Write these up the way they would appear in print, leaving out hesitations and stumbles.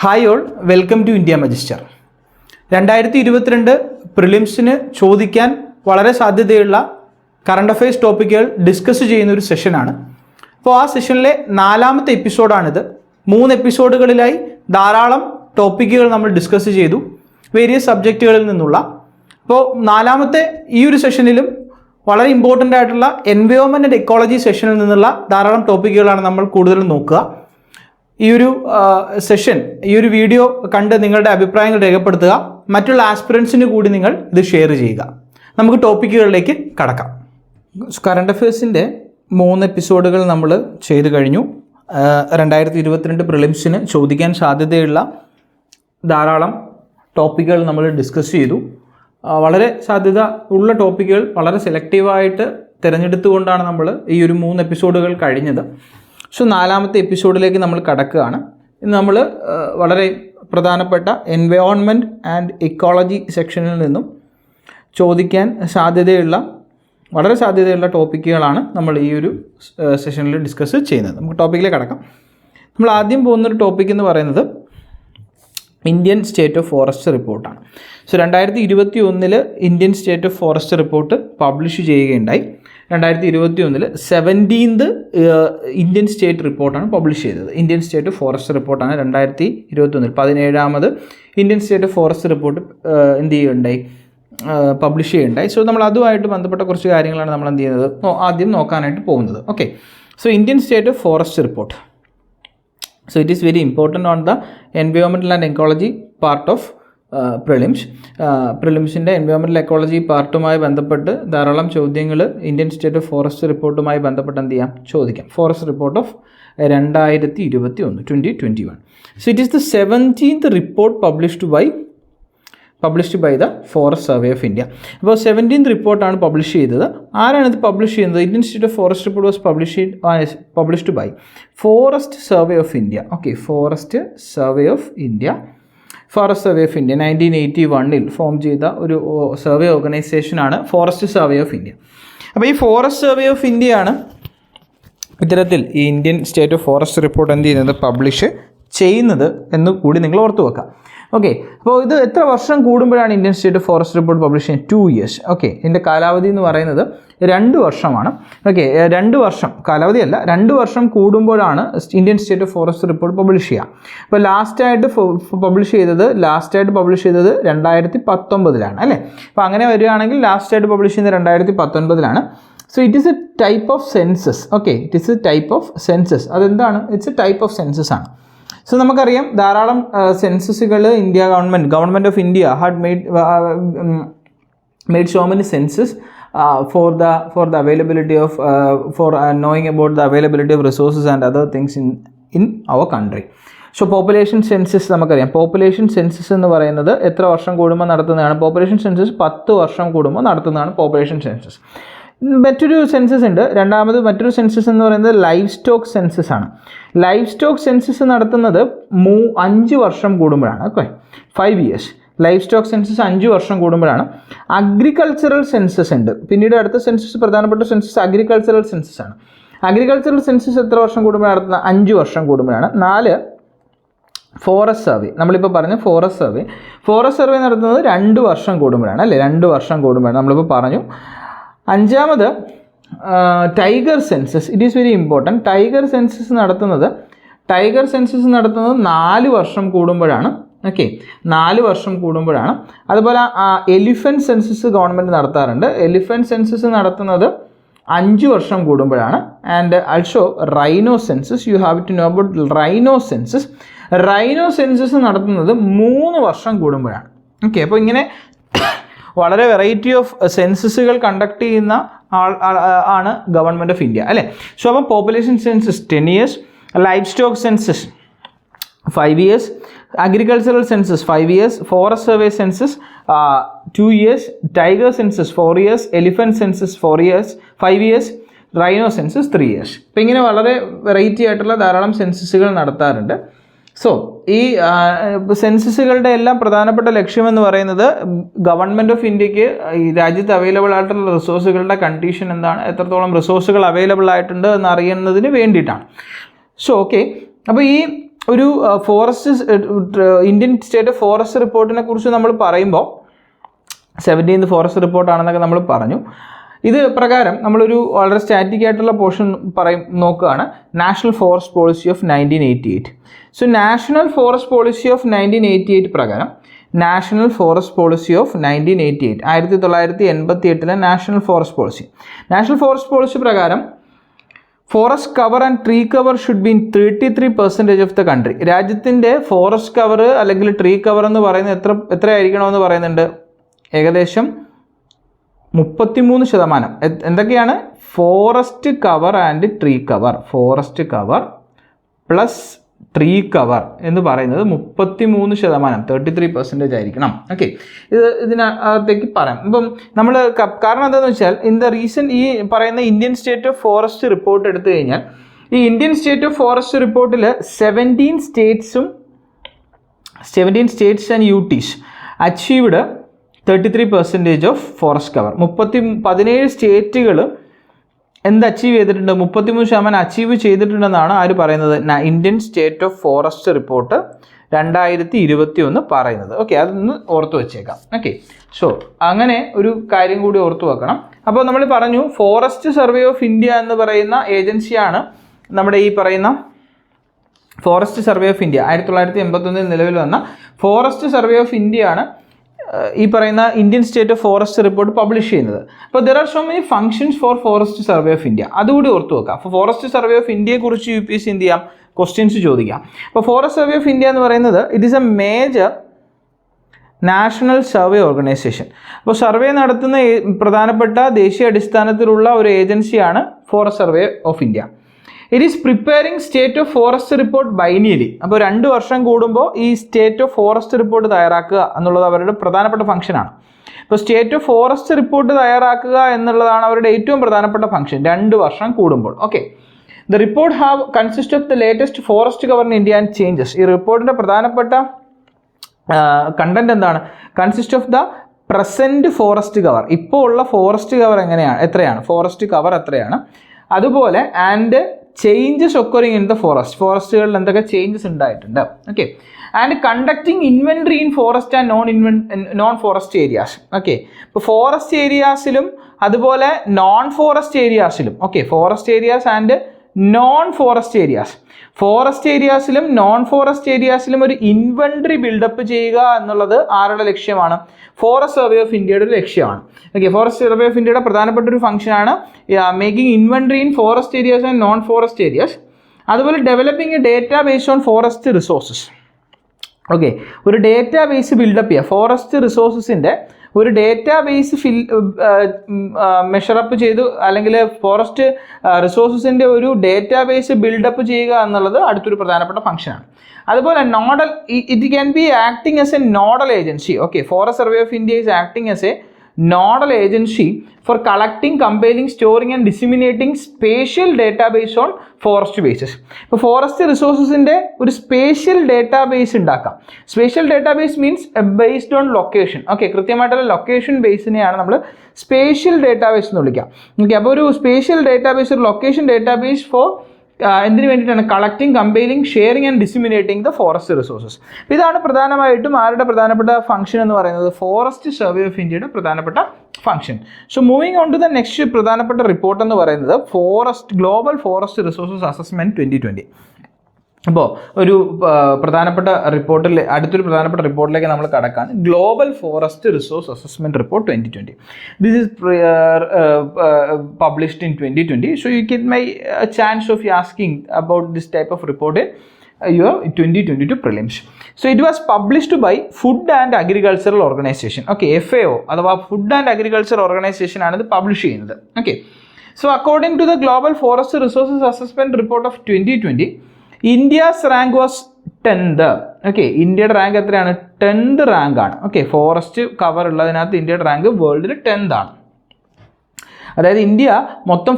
Hi all, welcome to India Magister. 2022 പ്രിലിംസിന് ചോദിക്കാൻ വളരെ സാധ്യതയുള്ള കറണ്ട് അഫയേഴ്സ് ടോപ്പിക്കുകൾ ഡിസ്കസ് ചെയ്യുന്ന ഒരു സെഷനാണ്. അപ്പോൾ ആ സെഷനിലെ 4ാമത്തെ എപ്പിസോഡാണിത്. 3 എപ്പിസോഡുകളിലായി ധാരാളം ടോപ്പിക്കുകൾ നമ്മൾ ഡിസ്കസ് ചെയ്തു, വേരിയസ് സബ്ജക്റ്റുകളിൽ നിന്നുള്ള. അപ്പോൾ 4ാമത്തെ ഈ ഒരു സെഷനിലും വളരെ ഇമ്പോർട്ടൻ്റ് ആയിട്ടുള്ള എൻവയോൺമെൻറ്റ് ആൻഡ് എക്കോളജി സെഷനിൽ നിന്നുള്ള ധാരാളം ടോപ്പിക്കുകളാണ് നമ്മൾ കൂടുതലും നോക്കുക. ഈ ഒരു സെഷൻ, ഈ ഒരു വീഡിയോ കണ്ട് നിങ്ങളുടെ അഭിപ്രായങ്ങൾ രേഖപ്പെടുത്തുക. മറ്റുള്ള ആസ്പിറൻസിന് കൂടി നിങ്ങൾ ഇത് ഷെയർ ചെയ്യുക. നമുക്ക് ടോപ്പിക്കുകളിലേക്ക് കടക്കാം. കറണ്ട് അഫയേഴ്സിൻ്റെ 3 എപ്പിസോഡുകൾ നമ്മൾ ചെയ്തു കഴിഞ്ഞു. 2022 പ്രിലിംസിന് ചോദിക്കാൻ സാധ്യതയുള്ള ധാരാളം ടോപ്പിക്കുകൾ നമ്മൾ ഡിസ്കസ് ചെയ്തു. വളരെ സാധ്യത ഉള്ള ടോപ്പിക്കുകൾ വളരെ സെലക്റ്റീവായിട്ട് തിരഞ്ഞെടുത്തുകൊണ്ടാണ് നമ്മൾ ഈ ഒരു 3 എപ്പിസോഡുകൾ കഴിഞ്ഞത്. സോ 4ാമത്തെ എപ്പിസോഡിലേക്ക് നമ്മൾ കടക്കുകയാണ്. ഇന്ന് നമ്മൾ വളരെ പ്രധാനപ്പെട്ട എൻവയോൺമെൻറ്റ് ആൻഡ് ഇക്കോളജി സെക്ഷനിൽ നിന്നും ചോദിക്കാൻ വളരെ സാധ്യതയുള്ള ടോപ്പിക്കുകളാണ് നമ്മൾ ഈ ഒരു സെഷനിൽ ഡിസ്കസ് ചെയ്യുന്നത്. നമുക്ക് ടോപ്പിക്കിലേക്ക് കടക്കാം. നമ്മൾ ആദ്യം പോകുന്നൊരു ടോപ്പിക് എന്ന് പറയുന്നത് ഇന്ത്യൻ സ്റ്റേറ്റ് ഓഫ് ഫോറസ്റ്റ് റിപ്പോർട്ടാണ്. So 2021 Indian state of forest report publish ചെയ്യുകയുണ്ടായി. 2021 17th ഇന്ത്യൻ സ്റ്റേറ്റ് റിപ്പോർട്ടാണ് പബ്ലിഷ് ചെയ്തത്. ഇന്ത്യൻ സ്റ്റേറ്റ് ഓഫ് ഫോറസ്റ്റ് റിപ്പോർട്ടാണ് 2021 17ാമത് Indian state of forest report എന്ത് ചെയ്യുകയുണ്ടായി, പബ്ലിഷ് ചെയ്യുകയുണ്ടായി. സോ നമ്മൾ അതുമായിട്ട് ബന്ധപ്പെട്ട കുറച്ച് കാര്യങ്ങളാണ് നമ്മൾ എന്ത് ചെയ്യുന്നത്, ആദ്യം നോക്കാനായിട്ട് പോകുന്നത്. Okay, so Indian state of forest report. So it is very important on the environmental and ecology part of Prelims. Prelimsൻ്റെ environmental ecology പാർട്ടുമായി ബന്ധപ്പെട്ട് ധാരാളം ചോദ്യങ്ങൾ ഇന്ത്യൻ സ്റ്റേറ്റ് ഓഫ് ഫോറസ്റ്റ് റിപ്പോർട്ടുമായി ബന്ധപ്പെട്ട് എന്ത് ചെയ്യാം, ചോദിക്കാം. Forest report of 2021. So it is the 17th report published by the Forest Survey of India. അപ്പോൾ 17th റിപ്പോർട്ടാണ് പബ്ലിഷ് ചെയ്തത്. ആരാണ് ഇത് പബ്ലിഷ് ചെയ്യുന്നത്? Indian state of forest report was published by forest survey of India. Okay, forest survey of India 1981 form ചെയ്ത ഒരു survey ഓർഗനൈസേഷനാണ് forest survey of India. അപ്പോൾ ഈ ഫോറസ്റ്റ് സർവേ ഓഫ് ഇന്ത്യയാണ് ഇത്തരത്തിൽ ഈ Indian state of forest report എന്ത് ചെയ്യുന്നത്, പബ്ലിഷ് ചെയ്യുന്നത് എന്ന് കൂടി നിങ്ങൾ ഓർത്തു വെക്കാം. ഓക്കെ, അപ്പോൾ ഇത് എത്ര വർഷം കൂടുമ്പോഴാണ് Indian state of forest report publish ചെയ്യുന്നത്? 2 years. ഓക്കെ, ഇതിൻ്റെ കാലാവധി എന്ന് പറയുന്നത് 2 വർഷമാണ്. ഓക്കെ, 2 വർഷം കാലാവധിയല്ല, 2 വർഷം കൂടുമ്പോഴാണ് Indian state of forest report publish ചെയ്യുക. അപ്പോൾ ലാസ്റ്റായിട്ട് പബ്ലിഷ് ചെയ്തത് 2019 അല്ലേ? അപ്പോൾ അങ്ങനെ വരികയാണെങ്കിൽ ലാസ്റ്റായിട്ട് പബ്ലിഷ് ചെയ്യുന്നത് 2019. So it is a type of census. Okay, it is a type of census. അതെന്താണ്? It's a type of census ആണ്. സോ നമുക്കറിയാം ധാരാളം സെൻസസുകൾ government of India had made so many census for the availability of for knowing about the availability of resources and other things in our country. So population census നമുക്കറിയാം. Population census എന്ന് പറയുന്നത് എത്ര വർഷം കൂടുമ്പോൾ നടത്തുന്നതാണ്? പോപ്പുലേഷൻ സെൻസസ് 10 വർഷം കൂടുമ്പോൾ നടത്തുന്നതാണ് പോപ്പുലേഷൻ സെൻസസ്. മറ്റൊരു സെൻസസ് ഉണ്ട്. മറ്റൊരു സെൻസസ് എന്ന് പറയുന്നത് ലൈവ് സ്റ്റോക്ക് സെൻസസ് ആണ്. ലൈവ് സ്റ്റോക്ക് സെൻസസ് നടത്തുന്നത് 5 വർഷം കൂടുമ്പോഴാണ്. Okay, 5 years. Live stock census 5 വർഷം കൂടുമ്പോഴാണ്. അഗ്രികൾച്ചറൽ സെൻസസ് ഉണ്ട്. പിന്നീട് അടുത്ത സെൻസസ്, പ്രധാനപ്പെട്ട സെൻസസ് അഗ്രികൾച്ചറൽ സെൻസസ് ആണ്. അഗ്രികൾച്ചറൽ സെൻസസ് എത്ര വർഷം കൂടുമ്പോൾ നടത്തുന്നത്? 5 വർഷം കൂടുമ്പോഴാണ്. 4 ഫോറസ്റ്റ് സർവേ. നമ്മളിപ്പോൾ പറഞ്ഞ ഫോറസ്റ്റ് സർവേ നടത്തുന്നത് 2 വർഷം കൂടുമ്പോഴാണ്, അല്ലേ? 2 വർഷം കൂടുമ്പോഴാണ് നമ്മളിപ്പോൾ പറഞ്ഞു. 5ാമത് tiger census. It is very important. Tiger census നടത്തുന്നത് 4 വർഷം കൂടുമ്പോഴാണ്. ഓക്കെ, 4 വർഷം കൂടുമ്പോഴാണ്. അതുപോലെ എലിഫൻറ്റ് സെൻസസ് ഗവൺമെൻറ് നടത്താറുണ്ട്. എലിഫൻറ്റ് സെൻസസ് നടത്തുന്നത് 5 വർഷം കൂടുമ്പോഴാണ്. And also rhino census. You have to know about rhino census. Rhino census നടത്തുന്നത് 3 വർഷം കൂടുമ്പോഴാണ്. ഓക്കെ, അപ്പോൾ ഇങ്ങനെ വളരെ വെറൈറ്റി ഓഫ് സെൻസസുകൾ കണ്ടക്ട് ചെയ്യുന്ന ആണ് ഗവൺമെൻറ് ഓഫ് ഇന്ത്യ, അല്ലേ? സോ അപ്പം population census 10 years, live stock census 5 years, agricultural census 5 years, forest survey census 2 years, tiger census 4 years, elephant census 4 years, 5 years, rhino census 3 years. അപ്പോൾ ഇങ്ങനെ വളരെ variety ആയിട്ടുള്ള ധാരാളം സെൻസസുകൾ നടത്താറുണ്ട്. സോ ഈ സെൻസസുകളുടെ എല്ലാം പ്രധാനപ്പെട്ട ലക്ഷ്യമെന്ന് പറയുന്നത് ഗവൺമെൻറ് ഓഫ് ഇന്ത്യക്ക് ഈ രാജ്യത്ത് അവൈലബിൾ ആയിട്ടുള്ള റിസോഴ്സുകളുടെ കണ്ടീഷൻ എന്താണ്, എത്രത്തോളം റിസോഴ്സുകൾ അവൈലബിൾ ആയിട്ടുണ്ട് എന്ന് അറിയുന്നതിന് വേണ്ടിയിട്ടാണ്. സോ ഓക്കെ, അപ്പോൾ ഈ ഒരു ഫോറസ്റ്റ് ഇന്ത്യൻ സ്റ്റേറ്റ് ഫോറസ്റ്റ് റിപ്പോർട്ടിനെ കുറിച്ച് നമ്മൾ പറയുമ്പോൾ 17th ഫോറസ്റ്റ് റിപ്പോർട്ടാണെന്നൊക്കെ നമ്മൾ പറഞ്ഞു. ഇത് പ്രകാരം നമ്മളൊരു വളരെ സ്റ്റാറ്റിക് ആയിട്ടുള്ള പോർഷൻ നോക്കുകയാണ്, national forest policy of 1988. So national forest policy of 1988 പ്രകാരം national forest policy of 1988 1988 national forest policy പ്രകാരം forest cover and tree cover should be in 33% of the country. രാജ്യത്തിൻ്റെ ഫോറസ്റ്റ് കവർ അല്ലെങ്കിൽ tree cover എന്ന് പറയുന്നത് എത്രയായിരിക്കണമെന്ന് പറയുന്നുണ്ട്? ഏകദേശം 33%. എന്തൊക്കെയാണ്? Forest cover and tree cover, forest cover plus tree cover എന്ന് പറയുന്നത് 33%, 33% ആയിരിക്കണം. ഓക്കെ, ഇതിനകത്തേക്ക് പറയാം. ഇപ്പം നമ്മൾ കാരണം എന്താണെന്ന് വെച്ചാൽ ഈ പറയുന്ന Indian state of forest report എടുത്തു കഴിഞ്ഞാൽ ഈ ഇന്ത്യൻ സ്റ്റേറ്റ് ഓഫ് ഫോറസ്റ്റ് റിപ്പോർട്ടിൽ 17 states and UTs achieved 33% of forest cover. 17 സ്റ്റേറ്റുകൾ അച്ചീവ് ചെയ്തിട്ടുണ്ട്, 33% അച്ചീവ് ചെയ്തിട്ടുണ്ടെന്നാണ് ആര് പറയുന്നത്? Indian state of forest report 2021 പറയുന്നത്. ഓക്കെ, അതൊന്ന് ഓർത്ത് വെച്ചേക്കാം. ഓക്കെ, സോ അങ്ങനെ ഒരു കാര്യം കൂടി ഓർത്തു വെക്കണം. അപ്പോൾ നമ്മൾ പറഞ്ഞു ഫോറസ്റ്റ് സർവേ ഓഫ് ഇന്ത്യ എന്ന് പറയുന്ന ഏജൻസിയാണ് നമ്മുടെ ഈ പറയുന്ന ഫോറസ്റ്റ് സർവേ ഓഫ് ഇന്ത്യ. 1981 നിലവിൽ വന്ന ഫോറസ്റ്റ് സർവേ ഓഫ് ഇന്ത്യയാണ് ഈ പറയുന്ന Indian state of forest report publish ചെയ്യുന്നത്. അപ്പോൾ there are so many functions four forest survey of India, അതുകൂടി ഓർത്ത് വെക്കാം. അപ്പോൾ ഫോറസ്റ്റ് സർവേ ഓഫ് ഇന്ത്യയെക്കുറിച്ച് UPSC എന്ത് ചെയ്യാം? ക്വസ്റ്റ്യൻസ് ചോദിക്കാം. അപ്പോൾ ഫോറസ്റ്റ് സർവേ ഓഫ് ഇന്ത്യ എന്ന് പറയുന്നത് it is a major national survey organization. അപ്പോൾ സർവേ നടത്തുന്ന പ്രധാനപ്പെട്ട ദേശീയ അടിസ്ഥാനത്തിലുള്ള ഒരു ഏജൻസിയാണ് forest survey of India. It is preparing state of forest report biennially. അപ്പോൾ 2 വർഷം കൂടുമ്പോൾ ഈ സ്റ്റേറ്റ് ഓഫ് ഫോറസ്റ്റ് റിപ്പോർട്ട് തയ്യാറാക്കുക എന്നുള്ളത് അവരുടെ പ്രധാനപ്പെട്ട ഫംഗ്ഷനാണ്. ഇപ്പോൾ സ്റ്റേറ്റ് ഓഫ് ഫോറസ്റ്റ് റിപ്പോർട്ട് തയ്യാറാക്കുക എന്നുള്ളതാണ് അവരുടെ ഏറ്റവും പ്രധാനപ്പെട്ട ഫംഗ്ഷൻ 2 വർഷം കൂടുമ്പോൾ. Okay, the report have consist of the latest forest cover in India and changes. ഈ റിപ്പോർട്ടിൻ്റെ പ്രധാനപ്പെട്ട കണ്ടന്റ് എന്താണ്? Consist of the present forest cover. ഇപ്പോൾ ഉള്ള ഫോറസ്റ്റ് കവർ എത്രയാണ്? ഫോറസ്റ്റ് കവർ എത്രയാണ്? അതുപോലെ and changes occurring in the ഫോറസ്റ്റുകളിൽ എന്തൊക്കെ ചേഞ്ചസ് ഉണ്ടായിട്ടുണ്ട്. Okay, and conducting inventory in forest and non forest areas. Okay, ഇപ്പോൾ ഫോറസ്റ്റ് ഏരിയാസിലും അതുപോലെ നോൺ ഫോറസ്റ്റ് ഏരിയാസിലും, okay, forest areas and non forest areas, forest ഏരിയാസിലും നോൺ ഫോറസ്റ്റ് ഏരിയാസിലും ഒരു ഇൻവെൻട്രി ബിൽഡപ്പ് ചെയ്യുക എന്നുള്ളത് ആരുടെ ലക്ഷ്യമാണ്? ഫോറസ്റ്റ് സർവേ ഓഫ് ഇന്ത്യയുടെ ഒരു ലക്ഷ്യമാണ്. ഓക്കെ, ഫോറസ്റ്റ് സർവേ ഓഫ് ഇന്ത്യയുടെ പ്രധാനപ്പെട്ട ഒരു ഫംഗ്ഷനാണ് making inventory in forest areas and non forest areas. അതുപോലെ developing a data based on forest resources. Okay, ഒരു ഡേറ്റാ ബേസ് ബിൽഡപ്പ് ചെയ്യുക, ഫോറസ്റ്റ് റിസോഴ്സസിൻ്റെ ഒരു ഡേറ്റാ ബേസ് മെഷറപ്പ് ചെയ്തു അല്ലെങ്കിൽ ഫോറസ്റ്റ് റിസോഴ്സസിൻ്റെ ഒരു ഡേറ്റാ ബേസ് ബിൽഡപ്പ് ചെയ്യുക എന്നുള്ളത് അടുത്തൊരു പ്രധാനപ്പെട്ട ഫംഗ്ഷനാണ്. അതുപോലെ nodal, it can be acting as a nodal agency. Okay, forest survey of India is acting as a nodal agency for collecting, compiling, storing and disseminating spatial database on forest bases. ഇപ്പോൾ forest റിസോഴ്സസിൻ്റെ ഒരു spatial database ഉണ്ടാക്കാം. Spatial database means based on location. Okay, കൃത്യമായിട്ടുള്ള location ബേസിനെയാണ് നമ്മൾ spatial database എന്ന് വിളിക്കുക. Okay, അപ്പോൾ ഒരു സ്പേഷ്യൽ ഡേറ്റാബേസ്, ഒരു ലൊക്കേഷൻ ഡേറ്റാബേസ് ഫോർ എന്തിനു വേണ്ടിയിട്ടാണ്? Collecting, compiling, sharing and disseminating the forest resources. ഇതാണ് പ്രധാനമായിട്ടും ആരുടെ പ്രധാനപ്പെട്ട ഫംഗ്ഷൻ എന്ന് പറയുന്നത്? ഫോറസ്റ്റ് സർവേ ഓഫ് ഇന്ത്യയുടെ പ്രധാനപ്പെട്ട function. So moving on to the next പ്രധാനപ്പെട്ട റിപ്പോർട്ട് എന്ന് പറയുന്നത് ഗ്ലോബൽ ഫോറസ്റ്റ് റിസോഴ്സസ് അസസ്മെൻറ്റ് 2020. അപ്പോൾ ഒരു പ്രധാനപ്പെട്ട അടുത്തൊരു പ്രധാനപ്പെട്ട റിപ്പോർട്ടിലേക്ക് നമ്മൾ കടക്കാണ്. Global forest resource assessment report 2020. This is published in 2020. So you get my chance of asking about this type of report in your 2022 prelims. So it was published by Food and Agricultural Organization. Okay, FAO അഥവാ Food and Agriculture Organization ആണ് ഇത് publish ചെയ്യുന്നത്. Okay, so according to the Global Forest Resources Assessment Report of 2020, India's rank was 10th. Okay, ഇന്ത്യയുടെ rank എത്രയാണ്? 10th rank ആണ്. Okay, forest cover ഉള്ളതിനകത്ത് ഇന്ത്യയുടെ rank വേൾഡിൽ 10th ആണ്. അതായത് ഇന്ത്യ മൊത്തം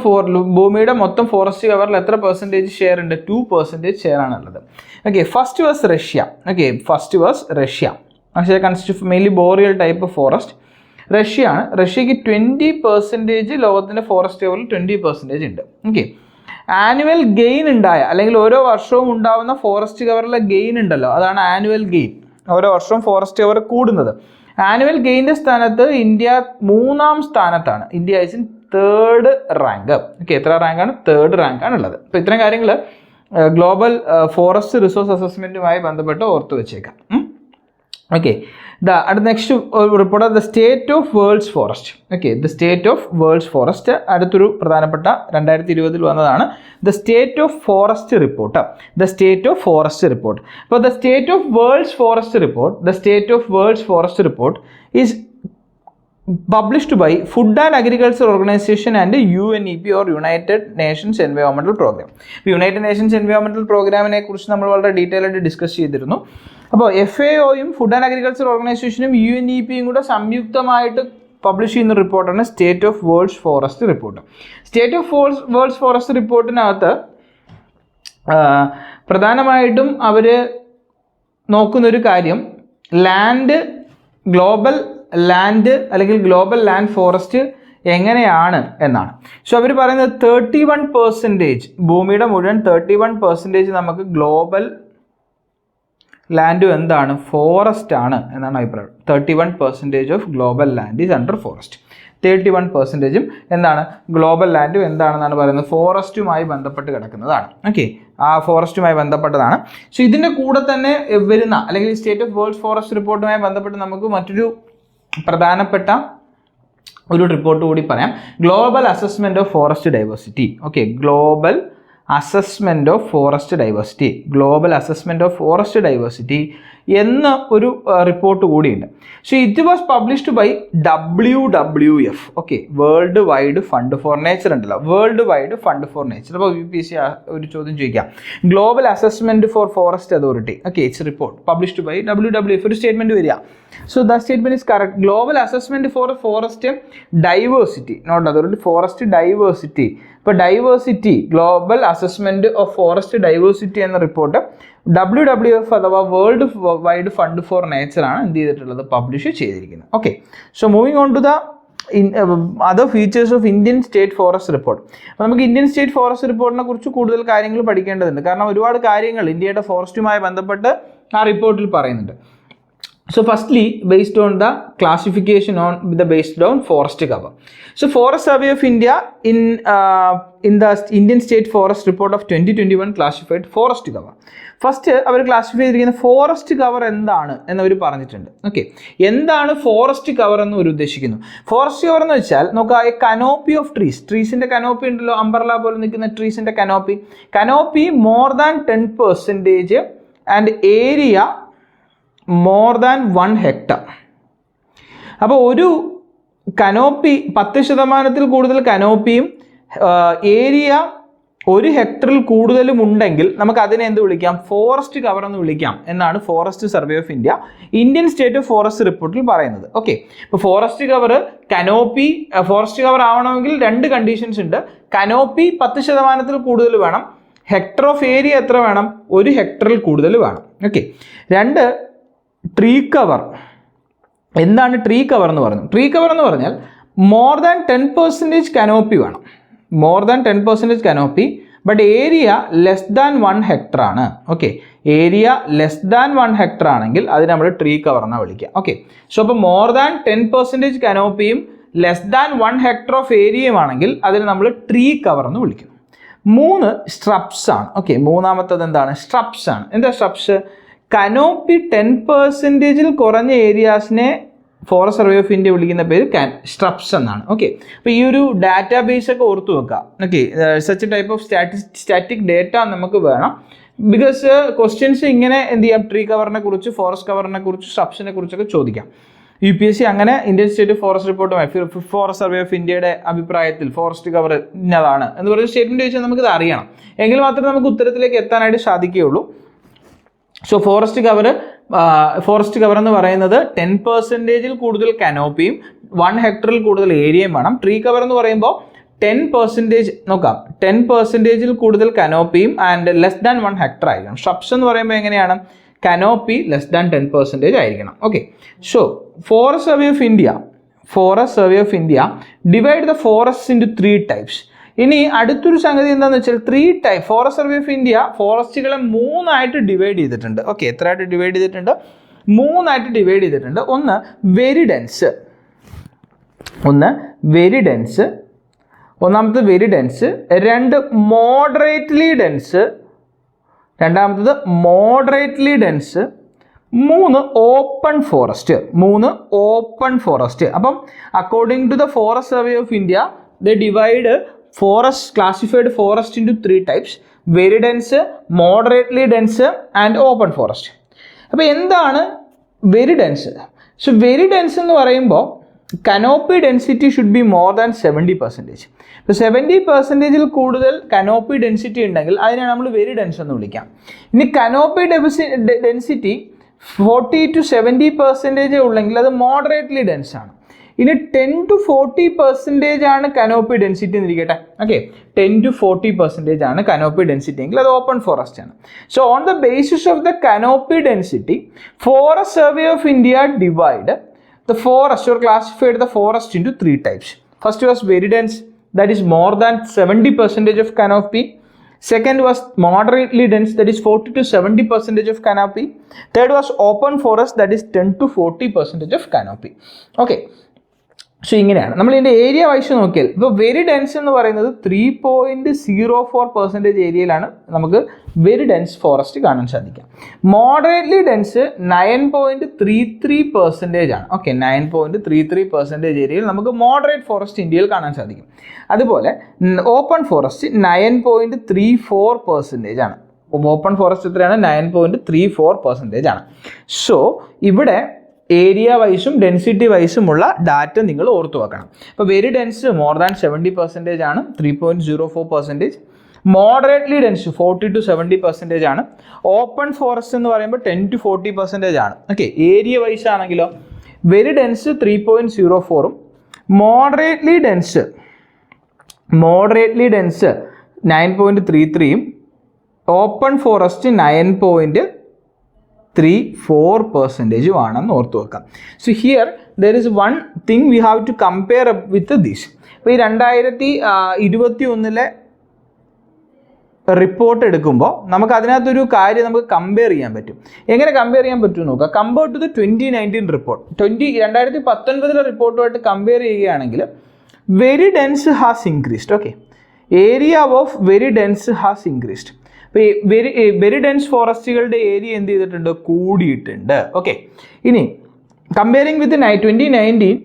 ഭൂമിയുടെ മൊത്തം ഫോറസ്റ്റ് കവറിൽ എത്ര പെർസെൻറ്റേജ് ഷെയർ ഉണ്ട്? 2% ഷെയർ ആണുള്ളത്. Okay, first was Russia. Okay, Russia consist of mainly boreal type of forest. റഷ്യക്ക് 20% ലോകത്തിൻ്റെ ഫോറസ്റ്റ് കവറിൽ 20% ഉണ്ട്. ഓക്കെ, ആനുവൽ ഗെയിൻ ഉണ്ടായ അല്ലെങ്കിൽ ഓരോ വർഷവും ഉണ്ടാവുന്ന ഫോറസ്റ്റ് കവറിലെ ഗെയിൻ ഉണ്ടല്ലോ, അതാണ് ആനുവൽ ഗെയിൻ. ഓരോ വർഷവും ഫോറസ്റ്റ് കവർ കൂടുന്നത്. ആനുവൽ ഗെയിൻ്റെ സ്ഥാനത്ത് ഇന്ത്യ 3ാം സ്ഥാനത്താണ്. India is in 3rd rank. Okay, എത്ര റാങ്കാണ്? 3rd റാങ്കാണ് ഉള്ളത്. അപ്പോൾ ഇത്തരം കാര്യങ്ങൾ ഗ്ലോബൽ ഫോറസ്റ്റ് റിസോഴ്സ് അസസ്മെൻറ്റുമായി ബന്ധപ്പെട്ട് ഓർത്ത് വെച്ചേക്കാം. Okay, next report the state of world's forest. Okay, the state of world's forest അടുത്തൊരു പ്രധാനപ്പെട്ട 2020 വന്നതാണ്. The state of forest report. The state of forest report. അപ്പോൾ the state of world's forest report, the state of world's forest report is published by Food and Agriculture Organization and UNEP or United Nations Environmental Program. United Nations environmental പ്രോഗ്രാമിനെ കുറിച്ച് നമ്മൾ വളരെ detail ആയിട്ട് discuss ചെയ്തിരുന്നു. അപ്പോൾ FAOയും food and agriculture ഓർഗനൈസേഷനും UNEPയും കൂടെ സംയുക്തമായിട്ട് publish ചെയ്യുന്ന റിപ്പോർട്ടാണ് state of world's forest report. State of world's forest റിപ്പോർട്ടിനകത്ത് പ്രധാനമായിട്ടും അവർ നോക്കുന്നൊരു കാര്യം ഗ്ലോബൽ ലാൻഡ് അല്ലെങ്കിൽ ഗ്ലോബൽ ലാൻഡ് ഫോറസ്റ്റ് എങ്ങനെയാണ് എന്നാണ്. സോ അവർ പറയുന്നത് 31% ഭൂമിയുടെ മുഴുവൻ 31% നമുക്ക് ഗ്ലോബൽ ലാൻഡ് എന്താണ്? ഫോറസ്റ്റ് ആണ് എന്നാണ് അഭിപ്രായം. 31% of global land is under forest. 31% എന്താണ്? ഗ്ലോബൽ ലാൻഡ് എന്താണെന്നാണ് പറയുന്നത്? ഫോറസ്റ്റുമായി ബന്ധപ്പെട്ട് കിടക്കുന്നതാണ്. ഓക്കെ, ആ ഫോറസ്റ്റുമായി ബന്ധപ്പെട്ടതാണ്. സോ ഇതിൻ്റെ കൂടെ തന്നെ വരുന്ന അല്ലെങ്കിൽ സ്റ്റേറ്റ് ഓഫ് വേൾഡ്സ് ഫോറസ്റ്റ് റിപ്പോർട്ടുമായി ബന്ധപ്പെട്ട് നമുക്ക് മറ്റൊരു പ്രധാനപ്പെട്ട ഒരു റിപ്പോർട്ട് കൂടി പറയാം. Global assessment of forest diversity. Okay, global assessment of forest diversity, global assessment of forest diversity എന്ന ഒരു റിപ്പോർട്ട് കൂടിയുണ്ട്. So it was published by WWF. Okay, world wide fund for nature ഉണ്ടല്ലോ, world wide fund for nature. അപ്പോൾ UPSC ഒരു ചോദ്യം ചോദിക്കാം, global assessment for forest authority. Okay, it's report published by WWF. ഒരു statement വരിക. So the statement is correct. Global assessment for forest diversity, not authority, forest diversity. ഇപ്പോൾ diversity, global assessment of forest diversity എന്ന report WWF അഥവാ world wide fund for nature ആണ് എന്ത് ചെയ്തിട്ടുള്ളത്? Publish ചെയ്തിരിക്കുന്നത്. Okay, so moving on to the other features of Indian state forest report. അപ്പോൾ നമുക്ക് Indian state forest റിപ്പോർട്ടിനെ കുറിച്ച് കൂടുതൽ കാര്യങ്ങൾ പഠിക്കേണ്ടതുണ്ട്. കാരണം ഒരുപാട് കാര്യങ്ങൾ ഇന്ത്യയുടെ ഫോറസ്റ്റുമായി ബന്ധപ്പെട്ട് ആ റിപ്പോർട്ടിൽ പറയുന്നുണ്ട്. So firstly, based on the classification based on forest cover. So Forest Survey of India in the Indian State Forest Report of 2021 classified forest cover. First our classify ചെയ്തിരിക്കുന്ന ഫോറസ്റ്റ് കവർ എന്താണ് എന്നവർ പറഞ്ഞിട്ടുണ്ട്. ഓക്കെ, എന്താണ് forest cover എന്ന് അവർ ഉദ്ദേശിക്കുന്നു? Forest cover എന്ന് വെച്ചാൽ നോക്കുക, എ കനോപ്പി ഓഫ് ട്രീസിൻ്റെ കനോപ്പി ഉണ്ടല്ലോ, അംബ്രല പോലെ നിൽക്കുന്ന ട്രീസിൻ്റെ canopy more than 10% and area more than 1 hectare. അപ്പോൾ ഒരു കനോപ്പി 10% കൂടുതൽ കനോപ്പിയും ഏരിയ 1 ഹെക്ടറിൽ കൂടുതലും ഉണ്ടെങ്കിൽ നമുക്ക് അതിനെ എന്ത് വിളിക്കാം? ഫോറസ്റ്റ് കവർ എന്ന് വിളിക്കാം എന്നാണ് forest survey of India Indian state of forest റിപ്പോർട്ടിൽ പറയുന്നത്. ഓക്കെ, ഇപ്പോൾ ഫോറസ്റ്റ് കവർ ആവണമെങ്കിൽ 2 കണ്ടീഷൻസ് ഉണ്ട്. കനോപ്പി 10% കൂടുതൽ വേണം, ഹെക്ടർ ഓഫ് ഏരിയ എത്ര വേണം? 1 ഹെക്ടറിൽ കൂടുതൽ വേണം. Okay, 2 tree cover. എന്താണ് ട്രീ കവർ എന്ന് പറഞ്ഞു? ട്രീ കവർ എന്ന് പറഞ്ഞാൽ മോർ ദാൻ 10% കനോപ്പി വേണം, more than 10% canopy, but area less than 1 hectare ആണ്. Okay, area less than 1 hectare ആണെങ്കിൽ അതിന് നമ്മൾ ട്രീ കവർ എന്നാണ് വിളിക്കുക. ഓക്കെ, സോ അപ്പോൾ മോർ ദാൻ 10% കനോപ്പിയും ലെസ് ദാൻ 1 ഹെക്ടർ ഓഫ് ഏരിയയും ആണെങ്കിൽ അതിന് നമ്മൾ ട്രീ കവർ എന്ന് വിളിക്കുന്നു. 3 സ്ട്രബ്സ് ആണ്. ഓക്കെ, മൂന്നാമത്തത് എന്താണ്? സ്ട്രബ്സ് ആണ്. എന്താ സ്ട്രബ്സ്? കനോപ്പി 10% കുറഞ്ഞ ഏരിയാസിനെ ഫോറസ്റ്റ് സർവേ ഓഫ് ഇന്ത്യ വിളിക്കുന്ന പേര് സ്ട്രബ്സ് എന്നാണ്. ഓക്കെ, അപ്പോൾ ഈ ഒരു ഡാറ്റാബേസ് ഒക്കെ ഓർത്തു വെക്കുക. Okay, such type of static data നമുക്ക് വേണം. ബിക്കോസ് ക്വസ്റ്റ്യൻസ് ഇങ്ങനെ എന്ത് ചെയ്യാം? ട്രീ കവറിനെ കുറിച്ച്, ഫോറസ്റ്റ് കവറിനെ കുറിച്ച്, സ്ട്രബ്സിനെ കുറിച്ചൊക്കെ ചോദിക്കാം. UPSC അങ്ങനെ ഇന്ത്യൻ സ്റ്റേറ്റ് ഫോറസ്റ്റ് റിപ്പോർട്ടുമായി ഫോറസ്റ്റ് സർവേ ഓഫ് ഇന്ത്യയുടെ അഭിപ്രായത്തിൽ ഫോറസ്റ്റ് കവർ ഇന്നതാണ് എന്ന് പറയുന്ന സ്റ്റേറ്റ്മെൻറ്റ് ചോദിച്ചാൽ നമുക്കിത് അറിയണം. എങ്കിൽ മാത്രമേ നമുക്ക് ഉത്തരത്തിലേക്ക് എത്താനായിട്ട് സാധിക്കുകയുള്ളൂ. സോ ഫോറസ്റ്റ് കവർ എന്ന് പറയുന്നത് 10% കൂടുതൽ കനോപ്പിയും 1 ഹെക്ടറിൽ കൂടുതൽ ഏരിയയും വേണം. ട്രീ കവർ എന്ന് പറയുമ്പോൾ 10% നോക്കാം, 10% കൂടുതൽ കനോപ്പിയും ആൻഡ് ലെസ് ദാൻ 1 ഹെക്ടർ ആയിരിക്കണം. സ്ട്രബ്സ് എന്ന് പറയുമ്പോൾ എങ്ങനെയാണ്? കനോപ്പി ലെസ് ദാൻ 10% ആയിരിക്കണം. Okay, so forest survey of India divide the forest into 3 types. ഇനി അടുത്തൊരു സംഗതി എന്താണെന്ന് വെച്ചാൽ 3 type forest survey of India ഫോറസ്റ്റുകളെ 3 ആയിട്ട് ഡിവൈഡ് ചെയ്തിട്ടുണ്ട്. ഓക്കെ, എത്ര ആയിട്ട് ഡിവൈഡ് ചെയ്തിട്ടുണ്ട്? 3 ആയിട്ട് ഡിവൈഡ് ചെയ്തിട്ടുണ്ട്. ഒന്ന് വെരി ഡെൻസ്, ഒന്നാമത്തെ വെരി ഡെൻസ്, രണ്ട് മോഡറേറ്റ്ലി ഡെൻസ്, രണ്ടാമത്തത് മോഡറേറ്റ്ലി ഡെൻസ്, 3 ഓപ്പൺ ഫോറസ്റ്റ്. അപ്പം according to the forest survey of India they divide classified forest into 3 types: very dense, moderately dense and open forest. അപ്പോൾ എന്താണ് very dense? So very dense എന്ന് പറയുമ്പോൾ canopy density should be more than 70%. ഇപ്പോൾ 70%-ൽ കൂടുതൽ canopy density ഉണ്ടെങ്കിൽ അതിനെ നമ്മൾ very dense എന്ന് വിളിക്കാം. ഇനി കനോപ്പി ഡെൻസിറ്റി 40 to 70% ഉള്ളെങ്കിൽ അത് മോഡറേറ്റ്ലി ഡെൻസ് ആണ്. ഇനി 10 to 40% ആണ് കനോപ്പി ഡെൻസിറ്റി എന്നിരിക്കട്ടെ. ഓക്കെ, 10 to 40% ആണ് കനോപ്പി ഡെൻസിറ്റി എങ്കിൽ അത് ഓപ്പൺ ഫോറസ്റ്റ് ആണ്. So on the basis of the canopy density, forest survey of India divide the forest or classified the forest into 3 types. First was very dense, that is more than 70% of canopy. Second was moderately dense, that is 40 to 70% of canopy. Third was open forest, that is 10 to 40% of canopy. Okay, so ഇങ്ങനെയാണ് നമ്മൾ ഇതിൻ്റെ area vice നോക്കിയാൽ ഇപ്പോൾ very dense എന്ന് പറയുന്നത് 3.04% ഏരിയയിലാണ് നമുക്ക് very dense forest കാണാൻ സാധിക്കുക. മോഡറേറ്റ്ലി ഡെൻസ് 9.33% ആണ്. ഓക്കെ, 9.33% ഏരിയയിൽ നമുക്ക് മോഡറേറ്റ് ഫോറസ്റ്റ് ഇന്ത്യയിൽ കാണാൻ സാധിക്കും. അതുപോലെ ഓപ്പൺ ഫോറസ്റ്റ് 9.34% ആണ്. ഓപ്പൺ ഫോറസ്റ്റ് എത്രയാണ്? 9.34% ആണ്. സോ ഇവിടെ ഏരിയ വൈസും ഡെൻസിറ്റി വൈസുമുള്ള ഡാറ്റ നിങ്ങൾ ഓർത്തു വെക്കണം. ഇപ്പോൾ വെരി ഡെൻസ് മോർ ദാൻ 70% ആണ്, 3.04%. മോഡറേറ്റ്ലി ഡെൻസ് 40 to 70% ആണ്. ഓപ്പൺ ഫോറസ്റ്റ് എന്ന് പറയുമ്പോൾ 10 to 40% ആണ്. ഓക്കെ, ഏരിയ വൈസ് ആണെങ്കിലോ വെരി ഡെൻസ് 3.04ഉം മോഡറേറ്റ്ലി ഡെൻസ് 9.33ഉം ഓപ്പൺ ഫോറസ്റ്റ് 9.34% ആണെന്ന് ഓർത്ത് വെക്കാം. So here there is one thing we have to compare with this. ഇപ്പോൾ ഈ 2021 റിപ്പോർട്ട് എടുക്കുമ്പോൾ നമുക്ക് അതിനകത്തൊരു കാര്യം നമുക്ക് കമ്പയർ ചെയ്യാൻ പറ്റും. എങ്ങനെ കമ്പയർ ചെയ്യാൻ പറ്റും നോക്കുക. കമ്പയർ ടു ദ 2019 റിപ്പോർട്ട്, 2019 റിപ്പോർട്ടുമായിട്ട് കമ്പയർ ചെയ്യുകയാണെങ്കിൽ very dense has increased. Okay, area of very dense has increased. ഇപ്പോൾ വെരി ഡെൻസ് ഫോറസ്റ്റുകളുടെ ഏരിയ എന്ത് ചെയ്തിട്ടുണ്ട്? കൂടിയിട്ടുണ്ട്. ഓക്കെ, ഇനി comparing with 2019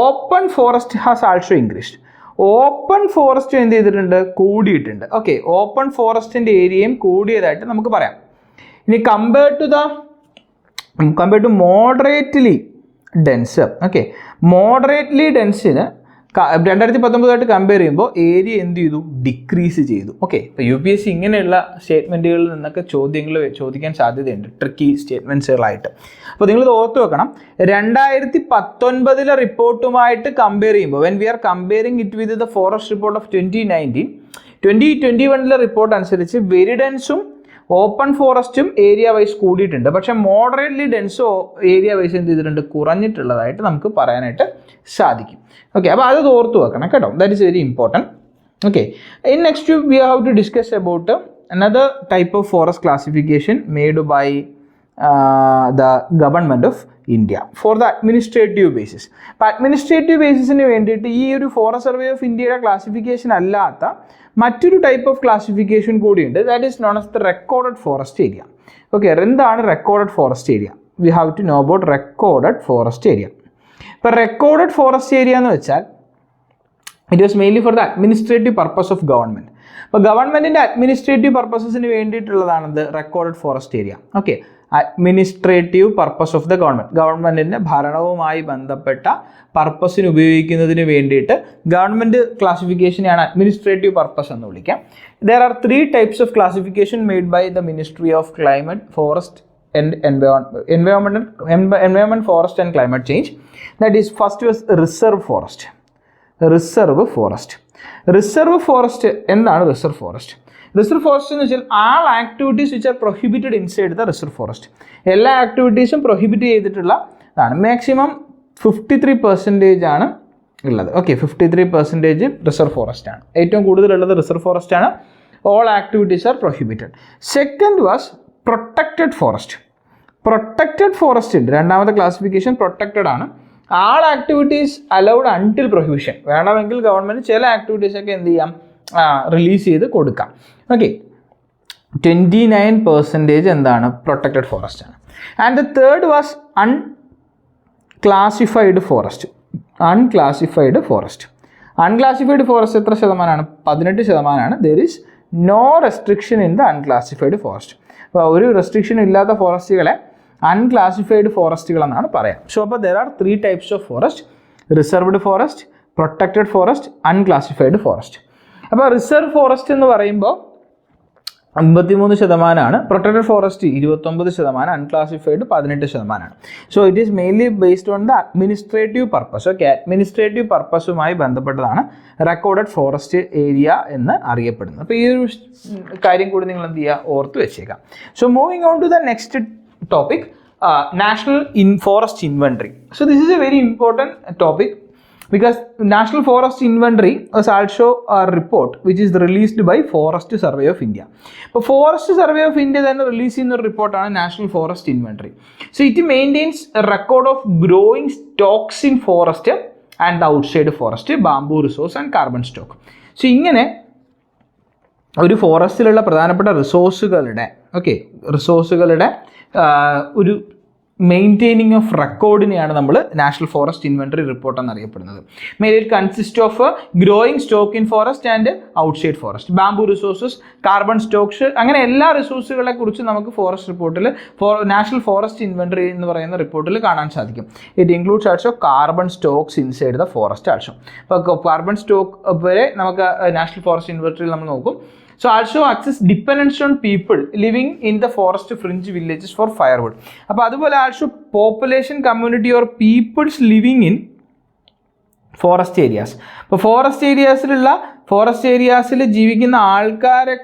open forest has also increased. Open forest എന്ത് ചെയ്തിട്ടുണ്ട്? കൂടിയിട്ടുണ്ട്. ഓക്കെ, ഓപ്പൺ ഫോറസ്റ്റിൻ്റെ ഏരിയയും കൂടിയതായിട്ട് നമുക്ക് പറയാം. ഇനി compare to moderately dense. Okay, moderately ഡെൻസിന് 2019 കമ്പയർ ചെയ്യുമ്പോൾ ഏരിയ എന്ത് ചെയ്തു? ഡിക്രീസ് ചെയ്തു. ഓക്കെ, ഇപ്പോൾ UPSC ഇങ്ങനെയുള്ള സ്റ്റേറ്റ്മെൻറ്റുകളിൽ നിന്നൊക്കെ ചോദ്യങ്ങൾ ചോദിക്കാൻ സാധ്യതയുണ്ട്, ട്രിക്കി സ്റ്റേറ്റ്മെൻറ്റ്സുകളായിട്ട്. അപ്പോൾ നിങ്ങളിത് ഓർത്ത് വെക്കണം. 2019 റിപ്പോർട്ടുമായിട്ട് കമ്പയർ ചെയ്യുമ്പോൾ when we are comparing it with the forest report of 2019, 2021 report അനുസരിച്ച് വെരി ഡെൻസും ഓപ്പൺ ഫോറസ്റ്റും ഏരിയ വൈസ് കൂടിയിട്ടുണ്ട്. പക്ഷേ മോഡറേറ്റ്ലി ഡെൻസോ ഏരിയ വൈസ് എന്ത് ചെയ്തിട്ടുണ്ട്? കുറഞ്ഞിട്ടുള്ളതായിട്ട് നമുക്ക് പറയാനായിട്ട് സാധിക്കും. ഓക്കെ, അപ്പോൾ അത് ഓർത്ത് വെക്കണം കേട്ടോ. That is very important. Okay, in next we have to discuss about another type of forest classification made by the government of India for the administrative basis. അപ്പോൾ അഡ്മിനിസ്ട്രേറ്റീവ് ബേസിസിന് വേണ്ടിയിട്ട് ഈ ഒരു ഫോറസ്റ്റ് സർവേ ഓഫ് ഇന്ത്യയുടെ classification അല്ലാത്ത മറ്റൊരു type of classification കൂടിയുണ്ട്. That is known as the recorded forest area. Okay, എന്താണ് recorded forest area? We have to know about recorded forest area. ഇപ്പോൾ റെക്കോർഡഡ് ഫോറസ്റ്റ് ഏരിയ എന്ന് വെച്ചാൽ it was mainly for the administrative purpose of government. അപ്പോൾ ഗവൺമെൻറ്റിൻ്റെ administrative പർപ്പസസിന് വേണ്ടിയിട്ടുള്ളതാണത് recorded forest area. Okay, administrative purpose of the ഗവൺമെൻറ്റിൻ്റെ ഭരണവുമായി ബന്ധപ്പെട്ട പർപ്പസിന് ഉപയോഗിക്കുന്നതിന് വേണ്ടിയിട്ട് ഗവൺമെൻറ് ക്ലാസിഫിക്കേഷനെയാണ് അഡ്മിനിസ്ട്രേറ്റീവ് പർപ്പസ് എന്ന് വിളിക്കാം. There are 3 types of classification made by the Ministry of Climate, Forest and Environment, Forest and Climate Change. That is, first was reserve forest. Reserve forest എന്താണ് reserve forest? Reserve forest എന്ന് വെച്ചാൽ all activities which are prohibited inside the reserve forest. എല്ലാ ആക്ടിവിറ്റീസും prohibit ചെയ്തിട്ടുള്ള ഇതാണ്. Maximum 53% ആണ് ഉള്ളത്. Okay, 53% reserve forest ആണ്. ഏറ്റവും കൂടുതലുള്ളത് റിസർവ് ഫോറസ്റ്റ് ആണ്. All activities are prohibited. Second was protected forest. Protected forest ഉണ്ട്, രണ്ടാമത്തെ ക്ലാസിഫിക്കേഷൻ പ്രൊട്ടക്റ്റഡ് ആണ്. ആൾ ആക്ടിവിറ്റീസ് അലൗഡ് അൺടിൽ പ്രൊഹിബിഷൻ. വേണമെങ്കിൽ ഗവൺമെൻറ് ചില ആക്ടിവിറ്റീസൊക്കെ എന്ത് ചെയ്യാം, റിലീസ് ചെയ്ത് കൊടുക്കാം. ഓക്കെ, 29% എന്താണ്, പ്രൊട്ടക്റ്റഡ് ഫോറസ്റ്റ് ആണ്. And the third was unclassified forest. Unclassified forest. Unclassified forest എത്ര ശതമാനമാണ്? 18%. There is no restriction in the unclassified forest. അപ്പോൾ ഒരു റെസ്ട്രിക്ഷൻ ഇല്ലാത്ത ഫോറസ്റ്റുകളെ അൺക്ലാസിഫൈഡ് ഫോറസ്റ്റുകൾ എന്നാണ് പറയാം. സോ അപ്പോൾ there are 3 types of forest: reserved forest, protected forest, unclassified forest. അപ്പോൾ reserve forest എന്ന് പറയുമ്പോൾ 53%, protected forest 29%, unclassified 18%. So it is mainly based on the administrative purpose. Okay, administrative പർപ്പസുമായി ബന്ധപ്പെട്ടതാണ് റെക്കോർഡഡ് ഫോറസ്റ്റ് ഏരിയ എന്ന് അറിയപ്പെടുന്നത്. അപ്പോൾ ഈ ഒരു കാര്യം കൂടി നിങ്ങൾ എന്ത് ചെയ്യുക, ഓർത്ത് വെച്ചേക്കാം. So moving on to the next topic, national forest inventory. So this is a very important topic because National Forest Inventory is also a report which is released by Forest Survey of India. But Forest Survey of India then releasing the report on National Forest Inventory. So it maintains a record of growing stocks in forest and the outside forest, bamboo resource and carbon stock. So ഇങ്ങനെ ഒരു ഫോറസ്റ്റിലുള്ള പ്രധാനപ്പെട്ട റിസോഴ്സുകളുടെ ഒരു maintaining of റെക്കോർഡിനെയാണ് നമ്മൾ national forest inventory report എന്നറിയപ്പെടുന്നത്. Main it consist of growing stock in forest and outside forest, bamboo resources, carbon stocks, അങ്ങനെ എല്ലാ റിസോഴ്സുകളെ കുറിച്ച് നമുക്ക് ഫോറസ്റ്റ് റിപ്പോർട്ടിൽ നാഷണൽ ഫോറസ്റ്റ് ഇൻവെൻറ്ററി എന്ന് പറയുന്ന റിപ്പോർട്ടിൽ കാണാൻ സാധിക്കും. It includes also carbon stocks inside the forest also. അപ്പോൾ കാർബൺ സ്റ്റോക്ക് വരെ നമുക്ക് നാഷണൽ ഫോറസ്റ്റ് ഇൻവെൻറ്ററിയിൽ നമ്മൾ നോക്കും. So also access dependence on people living in the forest fringe villages for firewood. അപ്പോൾ അതുപോലെ also population community or peoples living in forest areas. അപ്പോൾ forest ഏരിയാസിൽ ജീവിക്കുന്ന ആൾക്കാരെ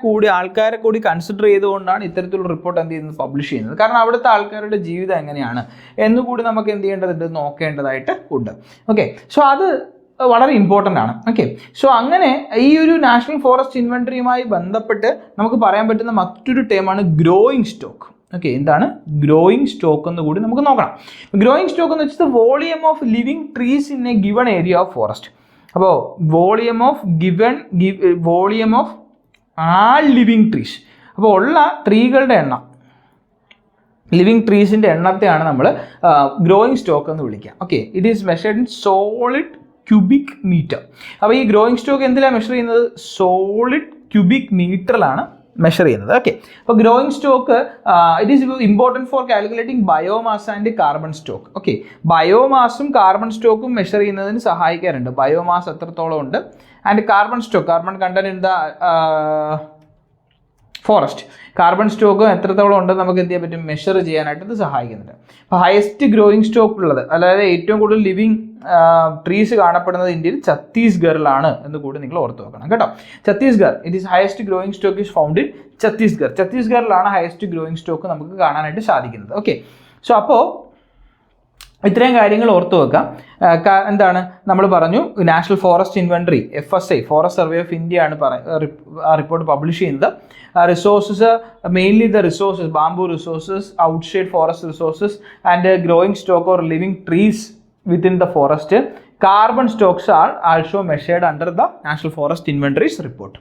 കൂടി കൺസിഡർ ചെയ്തുകൊണ്ടാണ് ഇത്തരത്തിലുള്ള റിപ്പോർട്ട് എന്ത് ചെയ്യുന്നത്, പബ്ലിഷ് ചെയ്യുന്നത്. കാരണം അവിടുത്തെ ആൾക്കാരുടെ ജീവിതം എങ്ങനെയാണ് എന്നുകൂടി നമുക്ക് എന്ത് ചെയ്യേണ്ടതുണ്ട്, നോക്കേണ്ടതായിട്ട് ഉണ്ട്. ഓക്കെ, സോ അത് വളരെ ഇമ്പോർട്ടൻ്റ് ആണ്. ഓക്കെ, സോ അങ്ങനെ ഈ ഒരു നാഷണൽ ഫോറസ്റ്റ് ഇൻവെൻറ്ററിയുമായി ബന്ധപ്പെട്ട് നമുക്ക് പറയാൻ പറ്റുന്ന മറ്റൊരു ടേമാണ് ഗ്രോയിങ് സ്റ്റോക്ക്. ഓക്കെ, എന്താണ് ഗ്രോയിങ് സ്റ്റോക്ക് എന്ന് കൂടി നമുക്ക് നോക്കണം. ഗ്രോയിങ് സ്റ്റോക്ക് എന്ന് വെച്ചാൽ volume of living trees in a given area of forest. അപ്പോൾ volume of all living trees, അപ്പോൾ ഉള്ള ട്രീകളുടെ എണ്ണം, ലിവിങ് ട്രീസിൻ്റെ എണ്ണത്തെയാണ് നമ്മൾ ഗ്രോയിങ് സ്റ്റോക്ക് എന്ന് വിളിക്കുക. Okay, it is measured in solid cubic metre. അപ്പോൾ ഈ ഗ്രോയിങ് സ്റ്റോക്ക് എന്തിലാണ് മെഷർ ചെയ്യുന്നത്, സോളിഡ് ക്യൂബിക് മീറ്ററിലാണ് മെഷർ ചെയ്യുന്നത്. ഓക്കെ, അപ്പോൾ growing stock it is important for calculating biomass and carbon stock. Okay, ബയോമാസും കാർബൺ സ്റ്റോക്കും മെഷർ ചെയ്യുന്നതിന് സഹായിക്കാറുണ്ട്. ബയോമാസ് എത്രത്തോളം ഉണ്ട് and carbon stock, carbon content in the forest, carbon stock എത്രത്തോളം ഉണ്ടെന്ന് നമുക്ക് എന്ത് ചെയ്യാൻ പറ്റും, മെഷർ ചെയ്യാനായിട്ട് ഇത് സഹായിക്കുന്നുണ്ട്. അപ്പോൾ ഹയസ്റ്റ് ഗ്രോയിങ് സ്റ്റോക്ക് ഉള്ളത്, അതായത് ഏറ്റവും കൂടുതൽ ലിവിങ് ട്രീസ് കാണപ്പെടുന്നത് ഇന്ത്യയിൽ ഛത്തീസ്ഗറിലാണ് എന്ന് കൂടി നിങ്ങൾ ഓർത്ത് വെക്കണം കേട്ടോ. Chhattisgarh, it is highest growing stock is found in ഛത്തീസ്ഗറിലാണ് ഹയസ്റ്റ് ഗ്രോയിങ് സ്റ്റോക്ക് നമുക്ക് കാണാനായിട്ട് സാധിക്കുന്നത്. ഓക്കെ, സോ അപ്പോൾ ഇത്രയും കാര്യങ്ങൾ ഓർത്ത് വെക്കാം. എന്താണ് നമ്മൾ പറഞ്ഞു, national forest inventory FSI, forest survey of India ആണ് ആ റിപ്പോർട്ട് പബ്ലിഷ് ചെയ്യുന്നത്. Resources, mainly the resources, bamboo resources, outside forest resources and growing stock or living trees within the forest. Carbon stocks are also measured under the National Forest Inventories report.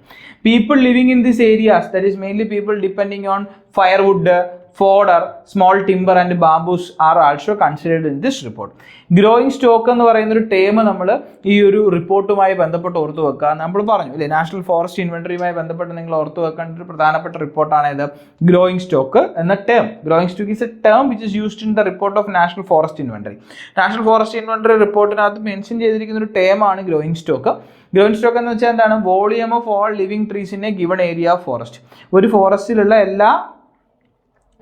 People living in these areas, that is mainly people depending on firewood, fodder, small timber and bamboos are also considered in this report. Growing stock എന്ന് പറയുന്ന ഒരു term നമ്മൾ ഈ ഒരു റിപ്പോർട്ടുമായി ബന്ധപ്പെട്ട് ഓർത്ത് വെക്കുക. നമ്മൾ പറഞ്ഞു അല്ലേ, നാഷണൽ ഫോറസ്റ്റ് ഇൻവെൻറ്ററിയുമായി ബന്ധപ്പെട്ട് നിങ്ങൾ ഓർത്ത് വെക്കേണ്ട ഒരു പ്രധാനപ്പെട്ട റിപ്പോർട്ടാണ് ഇത് ഗ്രോയിങ് സ്റ്റോക്ക് എന്ന term. Growing stock is a term which is used in the report of national forest inventory. National forest inventory റിപ്പോർട്ടിനകത്ത് മെൻഷൻ ചെയ്തിരിക്കുന്ന ഒരു ടേമാണ് ഗ്രോയിങ് സ്റ്റോക്ക്. ഗ്രോയിങ് സ്റ്റോക്ക് എന്ന് വെച്ചാൽ എന്താണ്, volume of all living trees in a given area of forest. ഒരു ഫോറസ്റ്റിലുള്ള എല്ലാ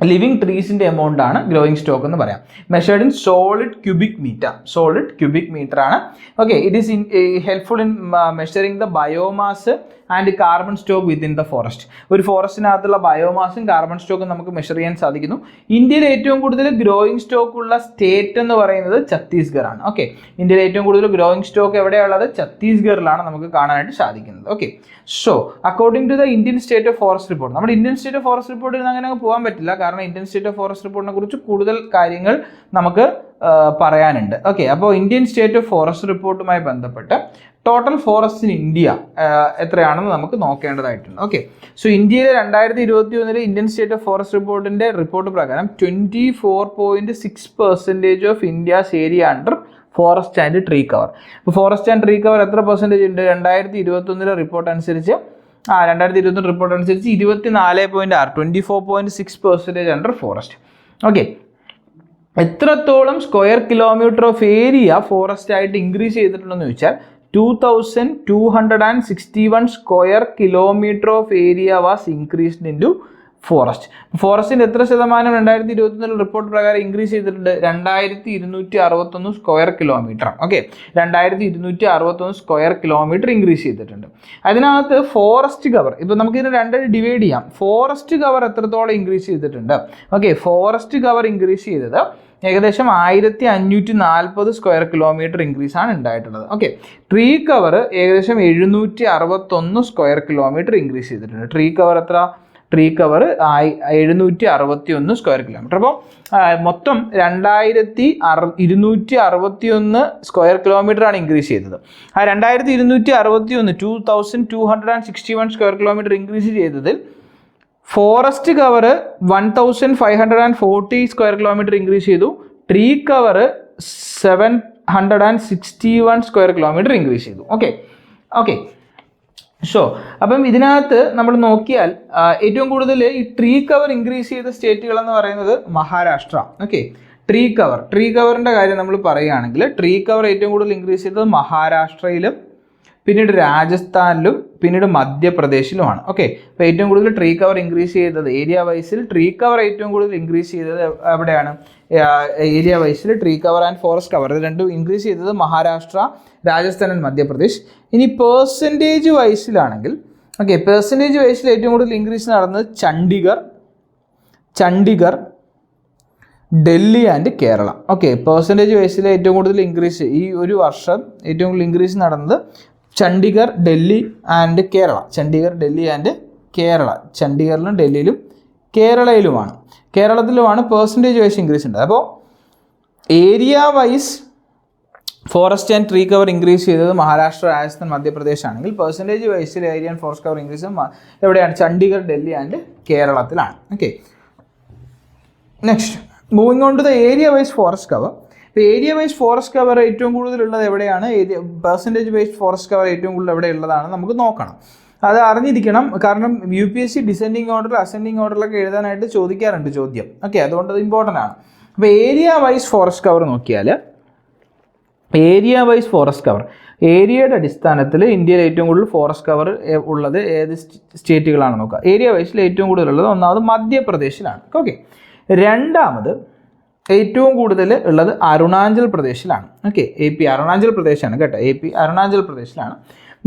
ലിവിങ് ട്രീസിൻ്റെ എമൗണ്ട് ആണ് ഗ്രോയിങ് സ്റ്റോക്ക് എന്ന് പറയാം. Measured in solid cubic metre ആണ്. Okay, it is helpful in measuring the biomass and carbon stock within the forest. ഒരു ഫോറസ്റ്റിനകത്തുള്ള ബയോമാസും carbon സ്റ്റോക്കും നമുക്ക് മെഷർ ചെയ്യാൻ സാധിക്കുന്നു. ഇന്ത്യയിൽ ഏറ്റവും കൂടുതൽ ഗ്രോയിങ് സ്റ്റോക്ക് ഉള്ള സ്റ്റേറ്റ് എന്ന് പറയുന്നത് ഛത്തീസ്ഗഡ് ആണ്. ഓക്കെ, ഇന്ത്യയിൽ ഏറ്റവും കൂടുതൽ ഗ്രോയിങ് സ്റ്റോക്ക് എവിടെയുള്ളത്? ഛത്തീസ്ഗഡിലാണ് നമുക്ക് കാണാനായിട്ട് സാധിക്കുന്നത്. Okay, so according to the Indian state of forest report, നമ്മുടെ ഇന്ത്യൻ സ്റ്റേറ്റ് ഓഫ് ഫോറസ്റ്റ് റിപ്പോർട്ടിൽ നിന്ന് അങ്ങനെ പോകാൻ പറ്റില്ല, കാരണം ഇന്ത്യൻ സ്റ്റേറ്റ് ഓഫ് ഫോറസ്റ്റ് റിപ്പോർട്ടിനെ കുറിച്ച് കൂടുതൽ കാര്യങ്ങൾ നമുക്ക് പറയാനുണ്ട്. ഓക്കെ, അപ്പോൾ ഇന്ത്യൻ സ്റ്റേറ്റ് ഓഫ് ഫോറസ്റ്റ് റിപ്പോർട്ടുമായി ബന്ധപ്പെട്ട് ടോട്ടൽ ഫോറസ്റ്റ് ഇൻ ഇന്ത്യ എത്രയാണെന്ന് നമുക്ക് നോക്കേണ്ടതായിട്ടുണ്ട്. ഓക്കെ, സോ ഇന്ത്യയിലെ 2021 ഇന്ത്യൻ സ്റ്റേറ്റ് ഓഫ് ഫോറസ്റ്റ് റിപ്പോർട്ടിൻ്റെ റിപ്പോർട്ട് പ്രകാരം 24.6% of India's area under forest and tree cover. ഇപ്പോൾ ഫോറസ്റ്റ് ആൻഡ് ട്രീ കവർ എത്ര പെർസെൻറ്റേജ് ഉണ്ട്? 2021 റിപ്പോർട്ട് അനുസരിച്ച് 2021 റിപ്പോർട്ട് അനുസരിച്ച് 24.6, 24.6% അണ്ടർ ഫോറസ്റ്റ്. ഓക്കെ, എത്രത്തോളം square kilometre of area forest ആയിട്ട് ഇൻക്രീസ് ചെയ്തിട്ടുണ്ടെന്ന് ചോദിച്ചാൽ 2261 square kilometre of area was increased in to forest. ഫോറസ്റ്റിൻ്റെ എത്ര ശതമാനം 2021 റിപ്പോർട്ട് പ്രകാരം ഇൻക്രീസ് ചെയ്തിട്ടുണ്ട്? 2261 square kilometre. Okay, 2261 square kilometre increase ചെയ്തിട്ടുണ്ട്. അതിനകത്ത് ഫോറസ്റ്റ് കവർ, ഇപ്പോൾ നമുക്കിതിനെ രണ്ടായിട്ട് ഡിവൈഡ് ചെയ്യാം. ഫോറസ്റ്റ് കവർ എത്രത്തോളം ഇൻക്രീസ് ചെയ്തിട്ടുണ്ട്? ഓക്കെ, ഫോറസ്റ്റ് കവർ ഇൻക്രീസ് ചെയ്തത് ഏകദേശം 1540 സ്ക്വയർ കിലോമീറ്റർ ഇൻക്രീസ് ആണ് ഉണ്ടായിട്ടുള്ളത്. ഓക്കെ, ട്രീ കവർ ഏകദേശം 761 സ്ക്വയർ കിലോമീറ്റർ ഇൻക്രീസ് ചെയ്തിട്ടുണ്ട്. Tree cover 761 square kilometre. അപ്പോൾ മൊത്തം 2261 സ്ക്വയർ കിലോമീറ്റർ ആണ് ഇൻക്രീസ് ചെയ്തത്. ആ 2261 സ്ക്വയർ കിലോമീറ്റർ ഇൻക്രീസ് ചെയ്തതിൽ forest cover 1540 square kilometre increase ചെയ്തു. Tree cover 761 square kilometre increase ചെയ്തു. ഓക്കെ, സോ അപ്പം ഇതിനകത്ത് നമ്മൾ നോക്കിയാൽ ഏറ്റവും കൂടുതൽ ഈ ട്രീ കവർ ഇൻക്രീസ് ചെയ്ത സ്റ്റേറ്റുകൾ എന്ന് പറയുന്നത് മഹാരാഷ്ട്ര. ഓക്കെ, ട്രീ കവറിൻ്റെ കാര്യം നമ്മൾ പറയുകയാണെങ്കിൽ ട്രീ കവർ ഏറ്റവും കൂടുതൽ ഇൻക്രീസ് ചെയ്തത് മഹാരാഷ്ട്രയിലും പിന്നീട് രാജസ്ഥാനിലും പിന്നീട് മധ്യപ്രദേശിലുമാണ്. ഓക്കെ, അപ്പോൾ ഏറ്റവും കൂടുതൽ ട്രീ കവർ ഇൻക്രീസ് ചെയ്തത് ഏരിയ വൈസിൽ ട്രീ കവർ ഏറ്റവും കൂടുതൽ ഇൻക്രീസ് ചെയ്തത് എവിടെയാണ്? ഏരിയ വൈസിൽ tree cover and forest cover ഇത് രണ്ടും ഇൻക്രീസ് ചെയ്തത് മഹാരാഷ്ട്ര, രാജസ്ഥാൻ ആൻഡ് മധ്യപ്രദേശ്. ഇനി പേഴ്സൻറ്റേജ് വൈസിലാണെങ്കിൽ പേഴ്സൻറ്റേജ് വൈസിൽ ഏറ്റവും കൂടുതൽ ഇൻക്രീസ് നടന്നത് Chandigarh, Delhi and Kerala. Okay, percentage വൈസിൽ ഏറ്റവും കൂടുതൽ ഇൻക്രീസ് ഈ ഒരു വർഷം ഏറ്റവും കൂടുതൽ ഇൻക്രീസ് നടന്നത് ചണ്ഡീഗഡ്, ഡൽഹി ആൻഡ് കേരള. ചണ്ഡീഗഡിലും ഡൽഹിയിലും കേരളയിലുമാണ്. കേരളത്തിലുമാണ് പേഴ്സൻറ്റേജ് വൈസ് ഇൻക്രീസ് ഉണ്ട്. അപ്പോൾ area wise forest and tree cover increase ചെയ്തത് മഹാരാഷ്ട്ര, രാജസ്ഥാൻ, മധ്യപ്രദേശ് ആണെങ്കിൽ പേഴ്സൻറ്റേജ് വൈസിൽ area and forest cover increase എവിടെയാണ്? ചണ്ഡീഗഡ്, ഡൽഹി ആൻഡ് കേരളത്തിലാണ്. Okay, next moving on to the area wise forest cover. ഇപ്പോൾ ഏരിയ വൈസ് ഫോറസ്റ്റ് കവർ ഏറ്റവും കൂടുതലുള്ളത് എവിടെയാണ്? പെർസെൻറ്റേജ് വൈസ് ഫോറസ്റ്റ് കവർ ഏറ്റവും കൂടുതൽ എവിടെയുള്ളതാണ് നമുക്ക് നോക്കണം. അത് അറിഞ്ഞിരിക്കണം, കാരണം UPSC ഡിസെൻഡിങ് ഓർഡർ, അസെൻഡിങ് ഓർഡറിലൊക്കെ എഴുതാനായിട്ട് ചോദിക്കാറുണ്ട് ചോദ്യം. ഓക്കെ, അതുകൊണ്ട് അത് ഇമ്പോർട്ടൻ്റ് ആണ്. അപ്പോൾ ഏരിയ വൈസ് ഫോറസ്റ്റ് കവർ നോക്കിയാൽ ഏരിയയുടെ അടിസ്ഥാനത്തിൽ ഇന്ത്യയിൽ ഏറ്റവും കൂടുതൽ ഫോറസ്റ്റ് കവർ ഉള്ളത് ഏത് സ്റ്റേറ്റുകളാണ് നോക്കുക. ഏരിയ വൈസിൽ ഏറ്റവും കൂടുതലുള്ളത് ഒന്നാമത് മധ്യപ്രദേശിലാണ്. ഓക്കെ, രണ്ടാമത് ഏറ്റവും കൂടുതൽ ഉള്ളത് അരുണാചൽ പ്രദേശിലാണ്. ഓക്കെ, AP അരുണാചൽ പ്രദേശാണ് കേട്ടോ, AP അരുണാചൽ പ്രദേശിലാണ്.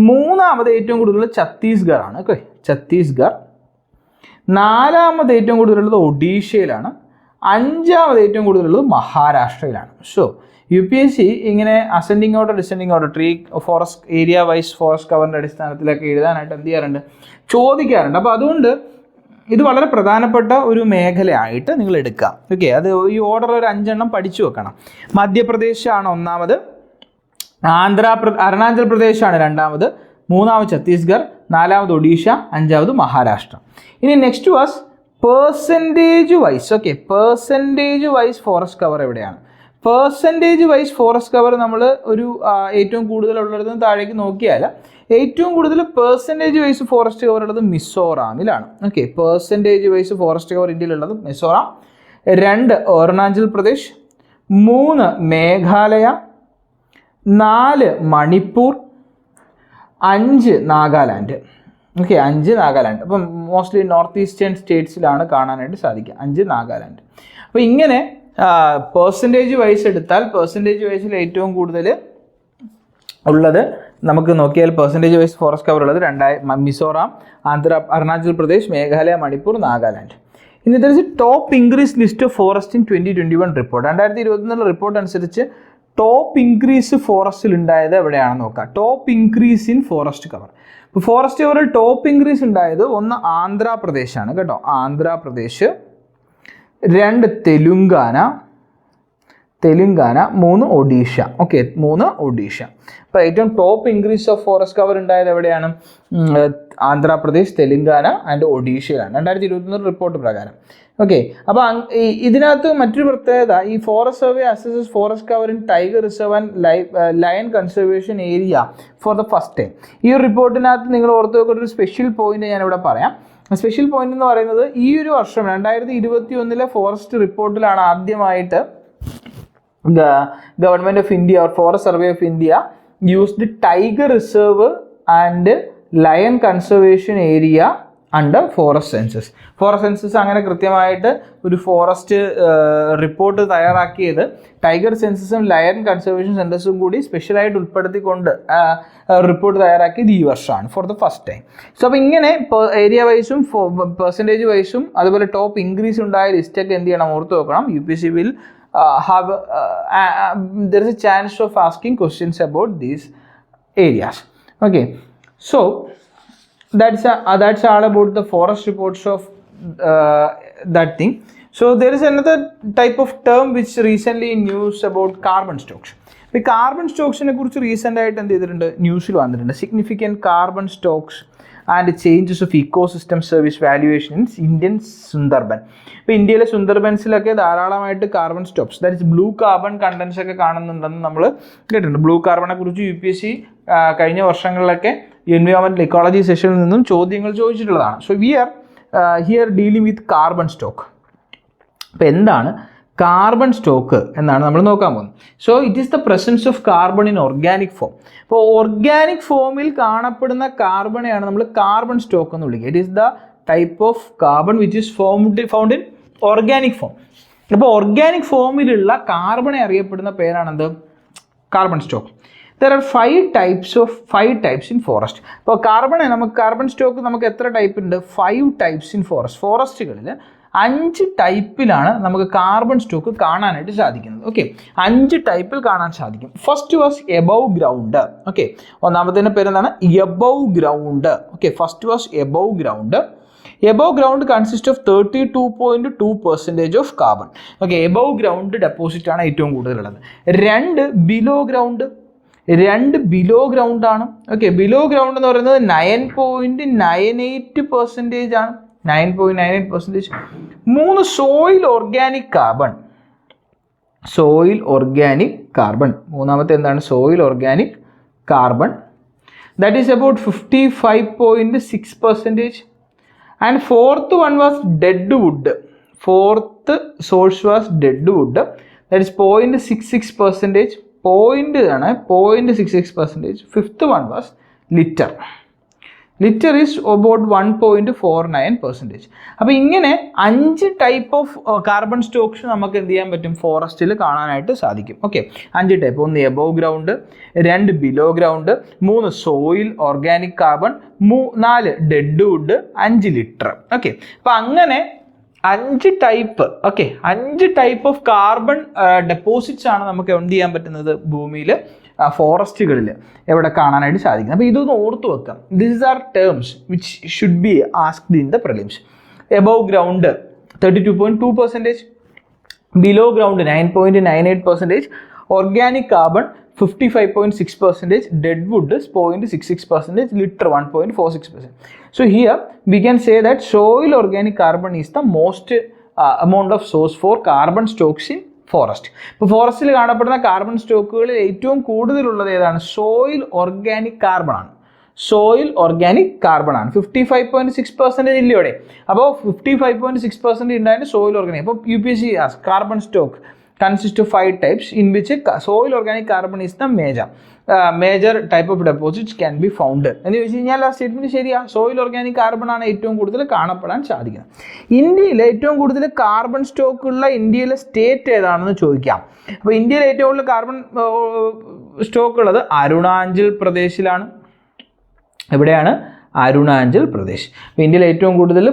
മൂന്നാമത് ഏറ്റവും കൂടുതൽ ഛത്തീസ്ഗഡ് ആണ്. ഓക്കെ, ഛത്തീസ്ഗഡ്. നാലാമത് ഏറ്റവും കൂടുതലുള്ളത് ഒഡീഷയിലാണ്. അഞ്ചാമത് ഏറ്റവും കൂടുതലുള്ളത് മഹാരാഷ്ട്രയിലാണ്. സോ UPSC ഇങ്ങനെ ascending order, descending order, tree forest area wise forest കവറിൻ്റെ അടിസ്ഥാനത്തിലൊക്കെ എഴുതാനായിട്ട് എന്ത് ചെയ്യാറുണ്ട്? ചോദിക്കാറുണ്ട്. അപ്പോൾ അതുകൊണ്ട് ഇത് വളരെ പ്രധാനപ്പെട്ട ഒരു മേഖലയായിട്ട് നിങ്ങൾ എടുക്കുക. ഓക്കെ, അത് ഈ ഓർഡർ ഒരു 5 എണ്ണം പഠിച്ചു വെക്കണം. മധ്യപ്രദേശാണ് ഒന്നാമത്, അരുണാചൽ പ്രദേശാണ് രണ്ടാമത്, മൂന്നാമത് ഛത്തീസ്ഗഡ്, നാലാമത് ഒഡീഷ, അഞ്ചാമത് മഹാരാഷ്ട്ര. ഇനി next was percentage wise. Okay, percentage wise forest cover എവിടെയാണ്? പേഴ്സൻറ്റേജ് വൈസ് ഫോറസ്റ്റ് കവർ നമ്മൾ ഒരു ഏറ്റവും കൂടുതലുള്ളിടത്ത് നിന്ന് താഴേക്ക് നോക്കിയാൽ ഏറ്റവും കൂടുതൽ പേഴ്സൻറ്റേജ് വൈസ് ഫോറസ്റ്റ് കവർ ഉള്ളത് മിസോറാമിലാണ്. Okay, percentage wise forest cover ഇന്ത്യയിലുള്ളത് മിസോറാം, 2 അരുണാചൽ പ്രദേശ്, 3 മേഘാലയ, 4 മണിപ്പൂർ, 5 നാഗാലാൻഡ്. ഓക്കെ, 5 നാഗാലാൻഡ്. അപ്പം മോസ്റ്റ്ലി നോർത്ത് ഈസ്റ്റേൺ സ്റ്റേറ്റ്സിലാണ് കാണാനായിട്ട് സാധിക്കുക. 5 നാഗാലാൻഡ്. അപ്പോൾ ഇങ്ങനെ പെർസെൻറ്റേജ് വൈസ് എടുത്താൽ പെർസെൻറ്റേജ് വൈസിൽ ഏറ്റവും കൂടുതൽ ഉള്ളത് നമുക്ക് നോക്കിയാൽ പെർസെൻറ്റേജ് വൈസ് ഫോറസ്റ്റ് കവർ ഉള്ളത് മിസോറാം, അരുണാചൽ പ്രദേശ്, മേഘാലയ, മണിപ്പൂർ, നാഗാലാൻഡ്. ഇനി there is A top increase list of forest in 2021 report. 2021 report അനുസരിച്ച് ടോപ്പ് ഇൻക്രീസ് ഫോറസ്റ്റിൽ ഉണ്ടായത് എവിടെയാണെന്ന് നോക്കാം. Top increase in forest cover. ഇപ്പോൾ ഫോറസ്റ്റ് കവറിൽ ടോപ്പ് ഇൻക്രീസ് ഉണ്ടായത് ഒന്ന് ആന്ധ്രാപ്രദേശാണ് കേട്ടോ, ആന്ധ്രാപ്രദേശ്. 2 തെലുങ്കാന, 3 ഒഡീഷ. ഓക്കെ, 3 ഒഡീഷ. അപ്പോൾ ഏറ്റവും top increase of forest cover ഉണ്ടായത് എവിടെയാണ്? ആന്ധ്രാപ്രദേശ്, തെലുങ്കാന ആൻഡ് ഒഡീഷയിലാണ് 2021 റിപ്പോർട്ട് പ്രകാരം. ഓക്കെ, അപ്പോൾ ഇതിനകത്ത് മറ്റൊരു പ്രത്യേകത, ഈ forest survey assesses forest cover in tiger reserve and lion conservation area for the first time. ഈ ഒരു റിപ്പോർട്ടിനകത്ത് നിങ്ങൾ ഓർത്ത് വെക്കേണ്ട ഒരു സ്പെഷ്യൽ പോയിന്റ് ഞാനിവിടെ പറയാം. സ്പെഷ്യൽ പോയിന്റ് എന്ന് പറയുന്നത് ഈ ഒരു വർഷം 2021 ഫോറസ്റ്റ് റിപ്പോർട്ടിലാണ് ആദ്യമായിട്ട് government of India or forest survey of India used tiger reserve and lion conservation area under forest census. Forest census അങ്ങനെ കൃത്യമായിട്ട് ഒരു ഫോറസ്റ്റ് റിപ്പോർട്ട് തയ്യാറാക്കിയത് ടൈഗർ സെൻസസും ലയൺ കൺസർവേഷൻ സെൻസസും കൂടി സ്പെഷ്യലായിട്ട് ഉൾപ്പെടുത്തിക്കൊണ്ട് റിപ്പോർട്ട് തയ്യാറാക്കിയത് ഈ വർഷമാണ് for the first time. So അപ്പോൾ ഇങ്ങനെ ഏരിയ വൈസും പെർസെൻറ്റേജ് വൈസും അതുപോലെ ടോപ്പ് ഇൻക്രീസ് ഉണ്ടായ ലിസ്റ്റൊക്കെ എന്ത് ചെയ്യണം, ഓർത്ത് വെക്കണം. UPSC will there is a chance of asking questions about these areas. Okay, so that's all about the forest reports of that thing. So there is another type of term which recently in news about carbon stocks. ഈ carbon സ്റ്റോക്സിനെ കുറിച്ച് recent ആയിട്ട് എന്ത് ചെയ്തിട്ടുണ്ട്, ന്യൂസിൽ വന്നിട്ടുണ്ട്. Significant carbon stocks and changes of ecosystem service valuation in Indian Sundarban. ഇപ്പോൾ ഇന്ത്യയിലെ സുന്ദർബൻസിലൊക്കെ ധാരാളമായിട്ട് carbon stocks, that is blue carbon contents ഒക്കെ കാണുന്നുണ്ടെന്ന് നമ്മൾ കേട്ടിട്ടുണ്ട്. ബ്ലൂ കാർബണെ കുറിച്ച് UPSC കഴിഞ്ഞ വർഷങ്ങളിലൊക്കെ എൻവയോൺമെൻറ്റൽ ഇക്കോളജി സെഷനിൽ നിന്നും ചോദ്യങ്ങൾ ചോദിച്ചിട്ടുള്ളതാണ്. So we are here dealing with carbon stock. അപ്പോൾ എന്താണ് കാർബൺ സ്റ്റോക്ക് എന്നാണ് നമ്മൾ നോക്കാൻ പോകുന്നത്. So it is the presence of carbon in organic form. അപ്പോൾ ഓർഗാനിക് ഫോമിൽ കാണപ്പെടുന്ന കാർബണെയാണ് നമ്മൾ കാർബൺ സ്റ്റോക്ക് എന്ന് വിളിക്കുക. It is the type of carbon which is found in organic form. അപ്പോൾ ഓർഗാനിക് ഫോമിലുള്ള കാർബണെ അറിയപ്പെടുന്ന പേരാണെന്ത്, carbon stock. There are 5 types in forest. അപ്പോൾ കാർബൺ സ്റ്റോക്ക് നമുക്ക് എത്ര ടൈപ്പ് ഉണ്ട്? 5 types in forest. ഫോറസ്റ്റുകളിൽ 5 ടൈപ്പിലാണ് നമുക്ക് കാർബൺ സ്റ്റോക്ക് കാണാനായിട്ട് സാധിക്കുന്നത്. ഓക്കെ, 5 ടൈപ്പിൽ കാണാൻ സാധിക്കും. First was above ground. Okay, ഒന്നാമത്തേൻ്റെ പേരെന്താണ്? Above ground. Okay, first was above ground. Above ground consist of 32.2% of carbon. Okay, above ground deposit ആണ് ഏറ്റവും കൂടുതലുള്ളത്. 2 ബിലോ ഗ്രൗണ്ട്. 2 ബിലോ ഗ്രൗണ്ട് ആണ്. ഓക്കെ, ബിലോ ഗ്രൗണ്ട് എന്ന് പറയുന്നത് 9.98% ആണ്. 9.98%. 3 സോയിൽ ഓർഗാനിക് കാർബൺ. മൂന്നാമത്തെ എന്താണ്? Soil organic carbon. That is about 55.6%. And fourth one was dead wood. Fourth source was dead wood. That is 0.66%. 0.66%. Fifth one was litter. Litter is about 1.49%. അപ്പോൾ ഇങ്ങനെ 5 type of carbon Stokes നമുക്ക് എന്ത് ചെയ്യാൻ പറ്റും, ഫോറസ്റ്റിൽ കാണാനായിട്ട് സാധിക്കും. Okay, 5 type. 1 above ground, 2 below ground, 3 soil organic carbon, 4 dead wood, 5 litter. Okay, അപ്പോൾ അങ്ങനെ 5 type. Okay, 5 type of carbon deposits ആണ് നമുക്ക് എന്ത് ചെയ്യാൻ പറ്റുന്നത്, ഭൂമിയിൽ ഫോറസ്റ്റുകളിൽ എവിടെ കാണാനായിട്ട് സാധിക്കുന്നത്. അപ്പോൾ ഇതൊന്ന് ഓർത്ത് വെക്കാം. This are terms which should be asked in the prelims. Above ground 32.2%, below ground 9.98%, organic carbon 55.6%, dead wood is 0.66%, litter 1.46%. So here we can say that soil organic carbon is the most amount of source for carbon stocks in forest. ഇപ്പോൾ ഫോറസ്റ്റിൽ കാണപ്പെടുന്ന carbon സ്റ്റോക്കുകളിൽ ഏറ്റവും കൂടുതലുള്ളത് ഏതാണ്? Soil organic carbon ആണ്. Soil organic carbon ആണ്. 55.6% ഇല്ല ഇവിടെ. അപ്പോൾ 55.6% ഉണ്ടായിട്ട് സോയിൽ ഓർഗാനിക്. അപ്പോൾ UPSC carbon stock consist of 5 types in which soil organic carbon is the major. Major type of deposits can be found എന്ന് ചോദിച്ചു കഴിഞ്ഞാൽ ആ സ്റ്റേറ്റ്മെന്റ് ശരിയാണ്. സോയിൽ ഓർഗാനിക് കാർബൺ ആണ് ഏറ്റവും കൂടുതൽ കാണപ്പെടാൻ സാധിക്കുന്നത്. ഇന്ത്യയിൽ ഏറ്റവും കൂടുതൽ കാർബൺ സ്റ്റോക്ക് ഉള്ള ഇന്ത്യയിലെ സ്റ്റേറ്റ് ഏതാണെന്ന് ചോദിക്കാം. അപ്പോൾ ഇന്ത്യയിൽ ഏറ്റവും കൂടുതൽ കാർബൺ സ്റ്റോക്ക് ഉള്ളത് അരുണാചൽ പ്രദേശിലാണ്. എവിടെയാണ്? അരുണാചൽ പ്രദേശ്. അപ്പോൾ ഇന്ത്യയിൽ ഏറ്റവും കൂടുതൽ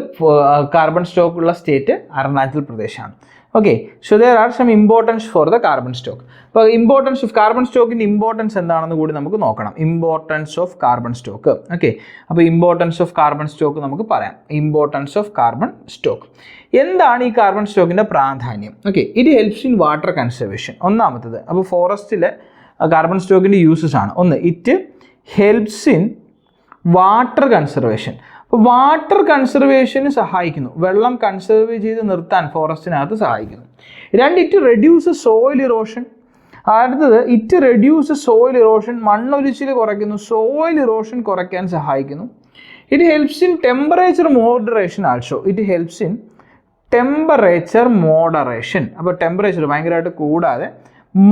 കാർബൺ സ്റ്റോക്ക് ഉള്ള സ്റ്റേറ്റ് അരുണാചൽ പ്രദേശാണ്. Okay, so there are some importance for the carbon stock. അപ്പോൾ ഇമ്പോർട്ടൻസ് ഓഫ് കാർബൺ സ്റ്റോക്കിൻ്റെ ഇമ്പോർട്ടൻസ് എന്താണെന്ന് കൂടി നമുക്ക് നോക്കണം. Importance of carbon stock. Okay, അപ്പോൾ ഇമ്പോർട്ടൻസ് ഓഫ് കാർബൺ സ്റ്റോക്ക് നമുക്ക് പറയാം. ഇമ്പോർട്ടൻസ് ഓഫ് കാർബൺ സ്റ്റോക്ക് എന്താണ്? ഈ കാർബൺ സ്റ്റോക്കിൻ്റെ പ്രാധാന്യം. Okay, it helps in water conservation. ഒന്നാമത്തത്, അപ്പോൾ ഫോറസ്റ്റിലെ കാർബൺ സ്റ്റോക്കിൻ്റെ യൂസസ് ആണ്. ഒന്ന്, it helps in water conservation. അപ്പോൾ വാട്ടർ കൺസർവേഷന് സഹായിക്കുന്നു, വെള്ളം കൺസർവ് ചെയ്ത് നിർത്താൻ ഫോറസ്റ്റിനകത്ത് സഹായിക്കുന്നു. രണ്ട്, ഇറ്റ് റെഡ്യൂസസ് സോയിൽ ഇറോഷൻ. അടുത്തത്, ഇറ്റ് റെഡ്യൂസസ് സോയിൽ ഇറോഷൻ, മണ്ണൊലിച്ചിൽ കുറയ്ക്കുന്നു, സോയിൽ ഇറോഷൻ കുറയ്ക്കാൻ സഹായിക്കുന്നു. It helps in temperature moderation also. It helps in temperature moderation. അപ്പോൾ ടെമ്പറേച്ചർ ഭയങ്കരമായിട്ട് കൂടാതെ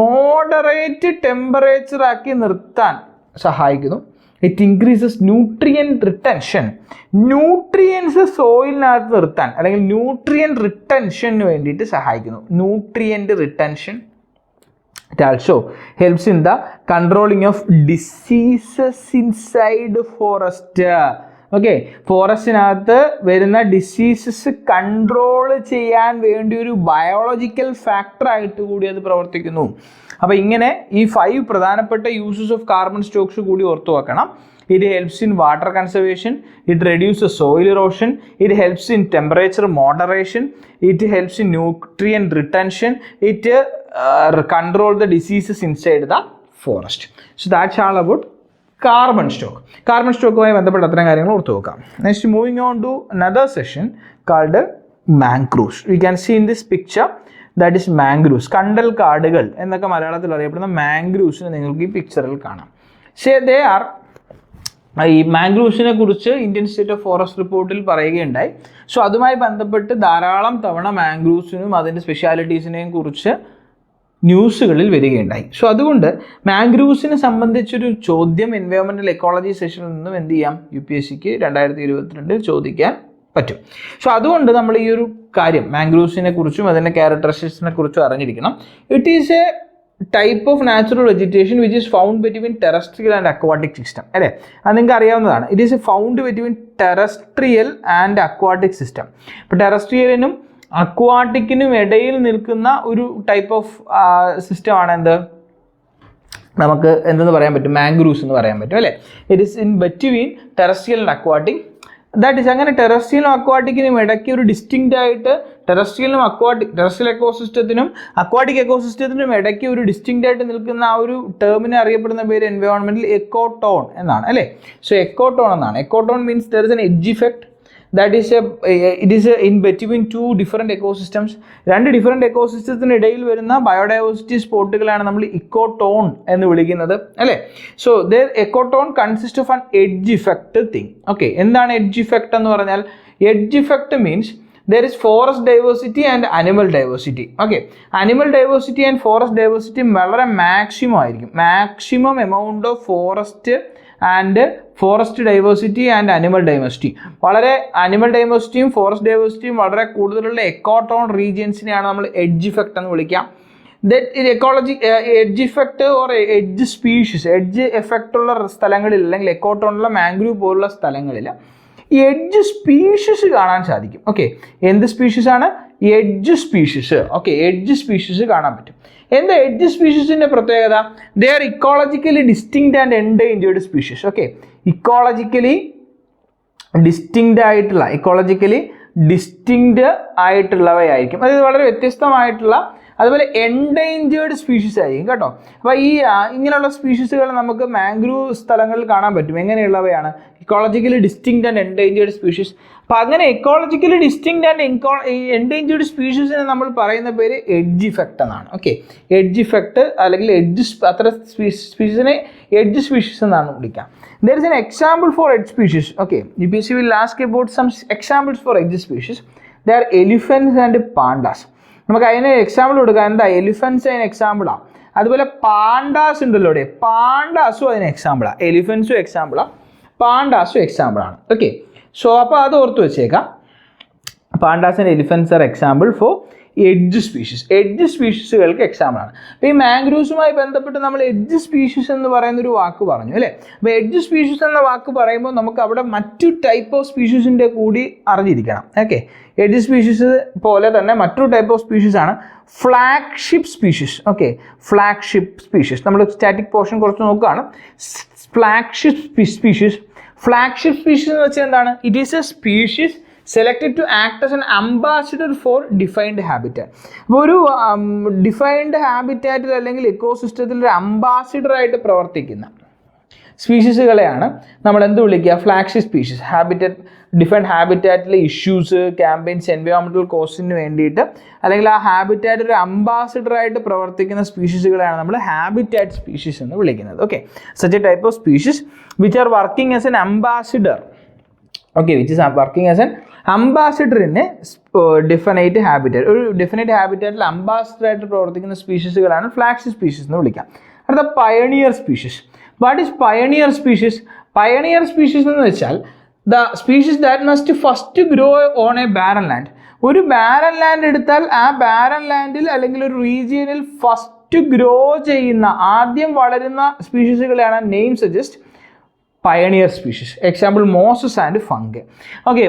മോഡറേറ്റ് ടെമ്പറേച്ചർ ആക്കി നിർത്താൻ സഹായിക്കുന്നു. It increases nutrient retention. Nutrients സോയിലിനകത്ത് നിർത്താൻ അല്ലെങ്കിൽ ന്യൂട്രിയൻറ്റ് റിട്ടൻഷന് വേണ്ടിയിട്ട് സഹായിക്കുന്നു. Nutrient retention. It also helps in the controlling of diseases inside forest. Okay, ഫോറസ്റ്റിനകത്ത് വരുന്ന ഡിസീസസ് കൺട്രോൾ ചെയ്യാൻ വേണ്ടി ഒരു ബയോളജിക്കൽ ഫാക്ടറായിട്ട് കൂടി അത് പ്രവർത്തിക്കുന്നു. അപ്പോൾ ഇങ്ങനെ ഈ 5 പ്രധാനപ്പെട്ട യൂസസ് ഓഫ് കാർബൺ സ്റ്റോക്സ് കൂടി ഓർത്തു വെക്കണം. It helps in water conservation, it reduces soil erosion, it helps in temperature moderation, it helps in nutrient retention, it control the diseases inside the forest. So that's all about carbon stock. Carbon സ്റ്റോക്കുമായി ബന്ധപ്പെട്ട അത്തരം കാര്യങ്ങൾ ഓർത്ത് വെക്കാം. Next, moving on to another session called mangroves. You can see in this picture that is mangroves. കണ്ടൽ കാടുകൾ എന്നൊക്കെ മലയാളത്തിൽ അറിയപ്പെടുന്ന മാംഗ്രൂവ്സിനെ നിങ്ങൾക്ക് ഈ പിക്ചറിൽ കാണാം. ദേ ആർ, ഈ മാംഗ്രൂവ്സിനെ കുറിച്ച് ഇന്ത്യൻ സ്റ്റേറ്റ് ഓഫ് ഫോറസ്റ്റ് റിപ്പോർട്ടിൽ പറയുകയുണ്ടായി. സോ അതുമായി ബന്ധപ്പെട്ട് ധാരാളം തവണ മാംഗ്രൂവ്സിനും അതിൻ്റെ സ്പെഷ്യാലിറ്റീസിനെയും കുറിച്ച് ന്യൂസുകളിൽ വരികയുണ്ടായി. സോ അതുകൊണ്ട് മാംഗ്രൂവ്സിനെ സംബന്ധിച്ചൊരു ചോദ്യം എൻവയോൺമെൻറ്റൽ എക്കോളജി സെഷനിൽ നിന്നും എന്ത് ചെയ്യാം, UPSCക്ക് 2022 ചോദിക്കാൻ പറ്റും. സോ അതുകൊണ്ട് നമ്മൾ ഈ ഒരു കാര്യം മാംഗ്രൂവ്സിനെ കുറിച്ചും അതിൻ്റെ ക്യാരക്ടറിസ്റ്റിക്സിനെ കുറിച്ചും അറിഞ്ഞിരിക്കണം. It is a type of natural vegetation which is found between terrestrial and aquatic system. അല്ലേ, അത് നിങ്ങൾക്ക് അറിയാവുന്നതാണ്. It is A found between terrestrial and aquatic system. ഇപ്പോൾ ടെറസ്ട്രിയലിനും അക്വാട്ടിക്കിനും ഇടയിൽ നിൽക്കുന്ന ഒരു ടൈപ്പ് ഓഫ് സിസ്റ്റമാണ് എന്ത്, നമുക്ക് എന്തെന്ന് പറയാൻ പറ്റും, മാംഗ്രൂവ്സ് എന്ന് പറയാൻ പറ്റും. അല്ലേ, it is in between terrestrial and aquatic. That is, അങ്ങനെ ടെറസ്ട്രിയലും അക്വാട്ടിക്കിനും ഇടയ്ക്ക് ഒരു ഡിസ്റ്റിങ്ക്റ്റ് ആയിട്ട് ടെറസ്ട്രിയൽ എക്കോസിസ്റ്റത്തിനും അക്വാട്ടിക് എക്കോസിസ്റ്റത്തിനും ഇടയ്ക്ക് ഒരു ഡിസ്റ്റിങ്ക്റ്റ് ആയിട്ട് നിൽക്കുന്ന ആ ഒരു ടേമിനെ അറിയപ്പെടുന്ന പേര് എൻവയോൺമെൻറ്റൽ എക്കോട്ടോൺ എന്നാണ്. അല്ലേ, സോ എക്കോട്ടോൺ എന്നാണ്. Ecotone means there is an edge effect. It is in between two different ecosystems. രണ്ട് ഡിഫറെൻറ്റ് എക്കോസിസ്റ്റത്തിനിടയിൽ വരുന്ന ബയോഡൈവേഴ്സിറ്റി സ്പോട്ടുകളാണ് നമ്മൾ ഇക്കോട്ടോൺ എന്ന് വിളിക്കുന്നത്. അല്ലേ, so there ecotone consist of an edge effect thing. Okay, എന്താണ് എഡ്ജ് ഇഫക്റ്റ് എന്ന് പറഞ്ഞാൽ? Edge effect means there is forest diversity and animal diversity. Okay, animal diversity and forest diversity വളരെ മാക്സിമം ആയിരിക്കും. Maximum amount of forest diversity and animal diversity, വളരെ animal ഡൈവേഴ്സിറ്റിയും forest ഡൈവേഴ്സിറ്റിയും വളരെ കൂടുതലുള്ള എക്കോട്ടോൺ റീജിയൻസിനെയാണ് നമ്മൾ edge effect എന്ന് വിളിക്കാം. Ecology edge effect or edge species, edge effect ഉള്ള സ്ഥലങ്ങളിൽ അല്ലെങ്കിൽ എക്കോട്ടോണുള്ള മാംഗ്രൂവ് പോലുള്ള സ്ഥലങ്ങളിൽ ഈ എഡ്ജ് സ്പീഷീസ് കാണാൻ സാധിക്കും. ഓക്കെ, എന്ത് സ്പീഷീസ് ആണ്? Edge species. Okay, edge species കാണാൻ പറ്റും. എന്താ എഡ്ജ് സ്പീഷീസിൻ്റെ പ്രത്യേകത? They are ecologically distinct and endangered species. Okay, ecologically distinct ആയിട്ടുള്ളവയായിരിക്കും. അതായത് വളരെ വ്യത്യസ്തമായിട്ടുള്ള, അതുപോലെ എൻഡേഞ്ചേർഡ് സ്പീഷീസ് ആയിരിക്കും കേട്ടോ. അപ്പോൾ ഈ ഇങ്ങനെയുള്ള സ്പീഷീസുകൾ നമുക്ക് മാംഗ്രൂവ് സ്ഥലങ്ങളിൽ കാണാൻ പറ്റും. എങ്ങനെയുള്ളവയാണ്? Ecologically distinct and endangered species. അപ്പോൾ അങ്ങനെ എക്കോളജിക്കലി ഡിസ്റ്റിങ്ക്റ്റ് ആൻഡ് എൻഡേഞ്ചേർഡ് സ്പീഷീസിനെ നമ്മൾ പറയുന്ന പേര് എഡ്ജ് ഇഫക്റ്റ് എന്നാണ്. ഓക്കെ, എഡ്ജ് ഇഫക്റ്റ് അല്ലെങ്കിൽ അത്ര സ്പീഷീസിനെ എഡ്ജ് സ്പീഷീസ് എന്നാണ് വിളിക്കാം. There is an example for edge species. Okay, UPSC will ask about some examples for edge species. They are elephants and pandas. നമുക്ക് അതിന് എക്സാമ്പിൾ കൊടുക്കാം. എന്താ എലിഫൻസ് അതിന് എക്സാമ്പിളാണ്. അതുപോലെ പാണ്ടാസ് ഉണ്ടല്ലോ ഇവിടെ, പാണ്ടാസും അതിന് എക്സാമ്പിളാണ്, എലിഫൻസും എക്സാമ്പിളാണ്, പാണ്ടാസും എക്സാമ്പിളാണ്. ഓക്കെ, സോ അപ്പോൾ അത് ഓർത്ത് വെച്ചേക്കാം. Pandas and elephants are example for edge species. Edge സ്പീഷീസുകൾക്ക് എക്സാമ്പിളാണ്. അപ്പോൾ ഈ മാംഗ്രൂവ്സുമായി ബന്ധപ്പെട്ട് നമ്മൾ എഡ്ജ് സ്പീഷീസ് എന്ന് പറയുന്നൊരു വാക്ക് പറഞ്ഞു അല്ലേ. അപ്പോൾ എഡ്ജ് സ്പീഷീസ് എന്ന വാക്ക് പറയുമ്പോൾ നമുക്ക് അവിടെ മറ്റു ടൈപ്പ് ഓഫ് സ്പീഷീസിൻ്റെ കൂടി അറിഞ്ഞിരിക്കണം. ഓക്കെ, എഡ്ജ് സ്പീഷീസ് പോലെ തന്നെ മറ്റൊരു ടൈപ്പ് ഓഫ് സ്പീഷീസ് ആണ് flagship species. Okay, flagship species നമ്മൾ സ്റ്റാറ്റിക് പോർഷൻ കുറച്ച് നോക്കുകയാണ്. ഫ്ലാഗ്ഷിപ്പ് സ്പീഷീസ്, ഫ്ലാഗ്ഷിപ്പ് സ്പീഷീസ് എന്ന് വെച്ചാൽ എന്താണ്? It is A species selected to act as an ambassador for defined habitat. അപ്പോൾ ഒരു ഡിഫൈൻഡ് ഹാബിറ്റാറ്റിൽ അല്ലെങ്കിൽ എക്കോസിസ്റ്റത്തിൽ ഒരു അംബാസിഡറായിട്ട് പ്രവർത്തിക്കുന്ന സ്പീഷീസുകളെയാണ് നമ്മൾ എന്ത് വിളിക്കുക? Flagship species. ഹാബിറ്റാറ്റ്, ഡിഫൈൻഡ് ഹാബിറ്റാറ്റിലെ ഇഷ്യൂസ്, ക്യാമ്പയിൻസ്, എൻവയോൺമെൻറ്റൽ കോസിന് വേണ്ടിയിട്ട് അല്ലെങ്കിൽ ആ ഹാബിറ്റാറ്റ് ഒരു അംബാസിഡറായിട്ട് പ്രവർത്തിക്കുന്ന സ്പീഷീസുകളെയാണ് നമ്മൾ ഹാബിറ്റാറ്റ് സ്പീഷീസ് എന്ന് വിളിക്കുന്നത്. Okay, such A type of species which are working as an ambassador. Okay, which is working as an ambassador in A ഡിഫൈനൈറ്റ് habitat. ഒരു ഡിഫൈനൈറ്റ് ഹാബിറ്റാറ്റിൽ അംബാസിഡറായിട്ട് പ്രവർത്തിക്കുന്ന സ്പീഷീസുകളാണ് ഫ്ലാഗ്ഷിപ്പ് സ്പീഷീസ് എന്ന് വിളിക്കാം. അടുത്ത pioneer species. What is pioneer species? Pioneer species എന്ന് വെച്ചാൽ the species that must first grow on a barren land. ഒരു barren land എടുത്താൽ ആ ബാരൻ ലാൻഡിൽ അല്ലെങ്കിൽ ഒരു റീജിയനിൽ ഫസ്റ്റ് ഗ്രോ ചെയ്യുന്ന, ആദ്യം വളരുന്ന സ്പീഷീസുകളെയാണ് name suggest pioneer species. Example mosses and fungi. Okay,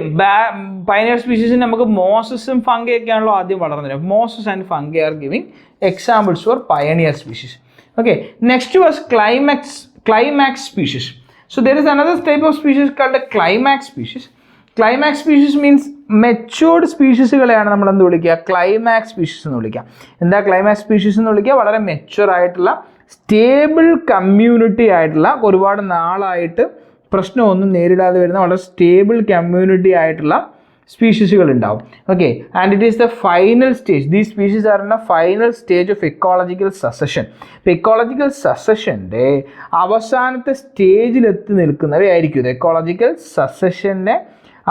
pioneer സ്പീഷീസിന് നമുക്ക് മോസസും ഫംഗയൊക്കെയാണല്ലോ ആദ്യം വളർന്നത്. Mosses and fungi are giving examples for pioneer species. Okay, next was climax species. So there is another type of species called a climax species. Climax species means matured species-കളെയാണ് നമ്മൾ എന്ത് വിളിക്കുക? Climax species എന്ന് വിളിക്കുക. എന്താ climax species എന്ന് വിളിക്കുക? വളരെ mature ആയിട്ടുള്ള സ്റ്റേബിൾ കമ്മ്യൂണിറ്റി ആയിട്ടുള്ള, ഒരുപാട് നാളായിട്ട് പ്രശ്നമൊന്നും നേരിടാതെ വരുന്ന വളരെ സ്റ്റേബിൾ കമ്മ്യൂണിറ്റി ആയിട്ടുള്ള സ്പീഷീസുകൾ ഉണ്ടാവും. Okay, and it is the final stage. These species are in a final stage of ecological succession. ഇപ്പോൾ എക്കോളജിക്കൽ സസഷൻ്റെ അവസാനത്തെ സ്റ്റേജിലെത്തി നിൽക്കുന്നവയായിരിക്കും ഇത്. എക്കോളജിക്കൽ സസഷൻ്റെ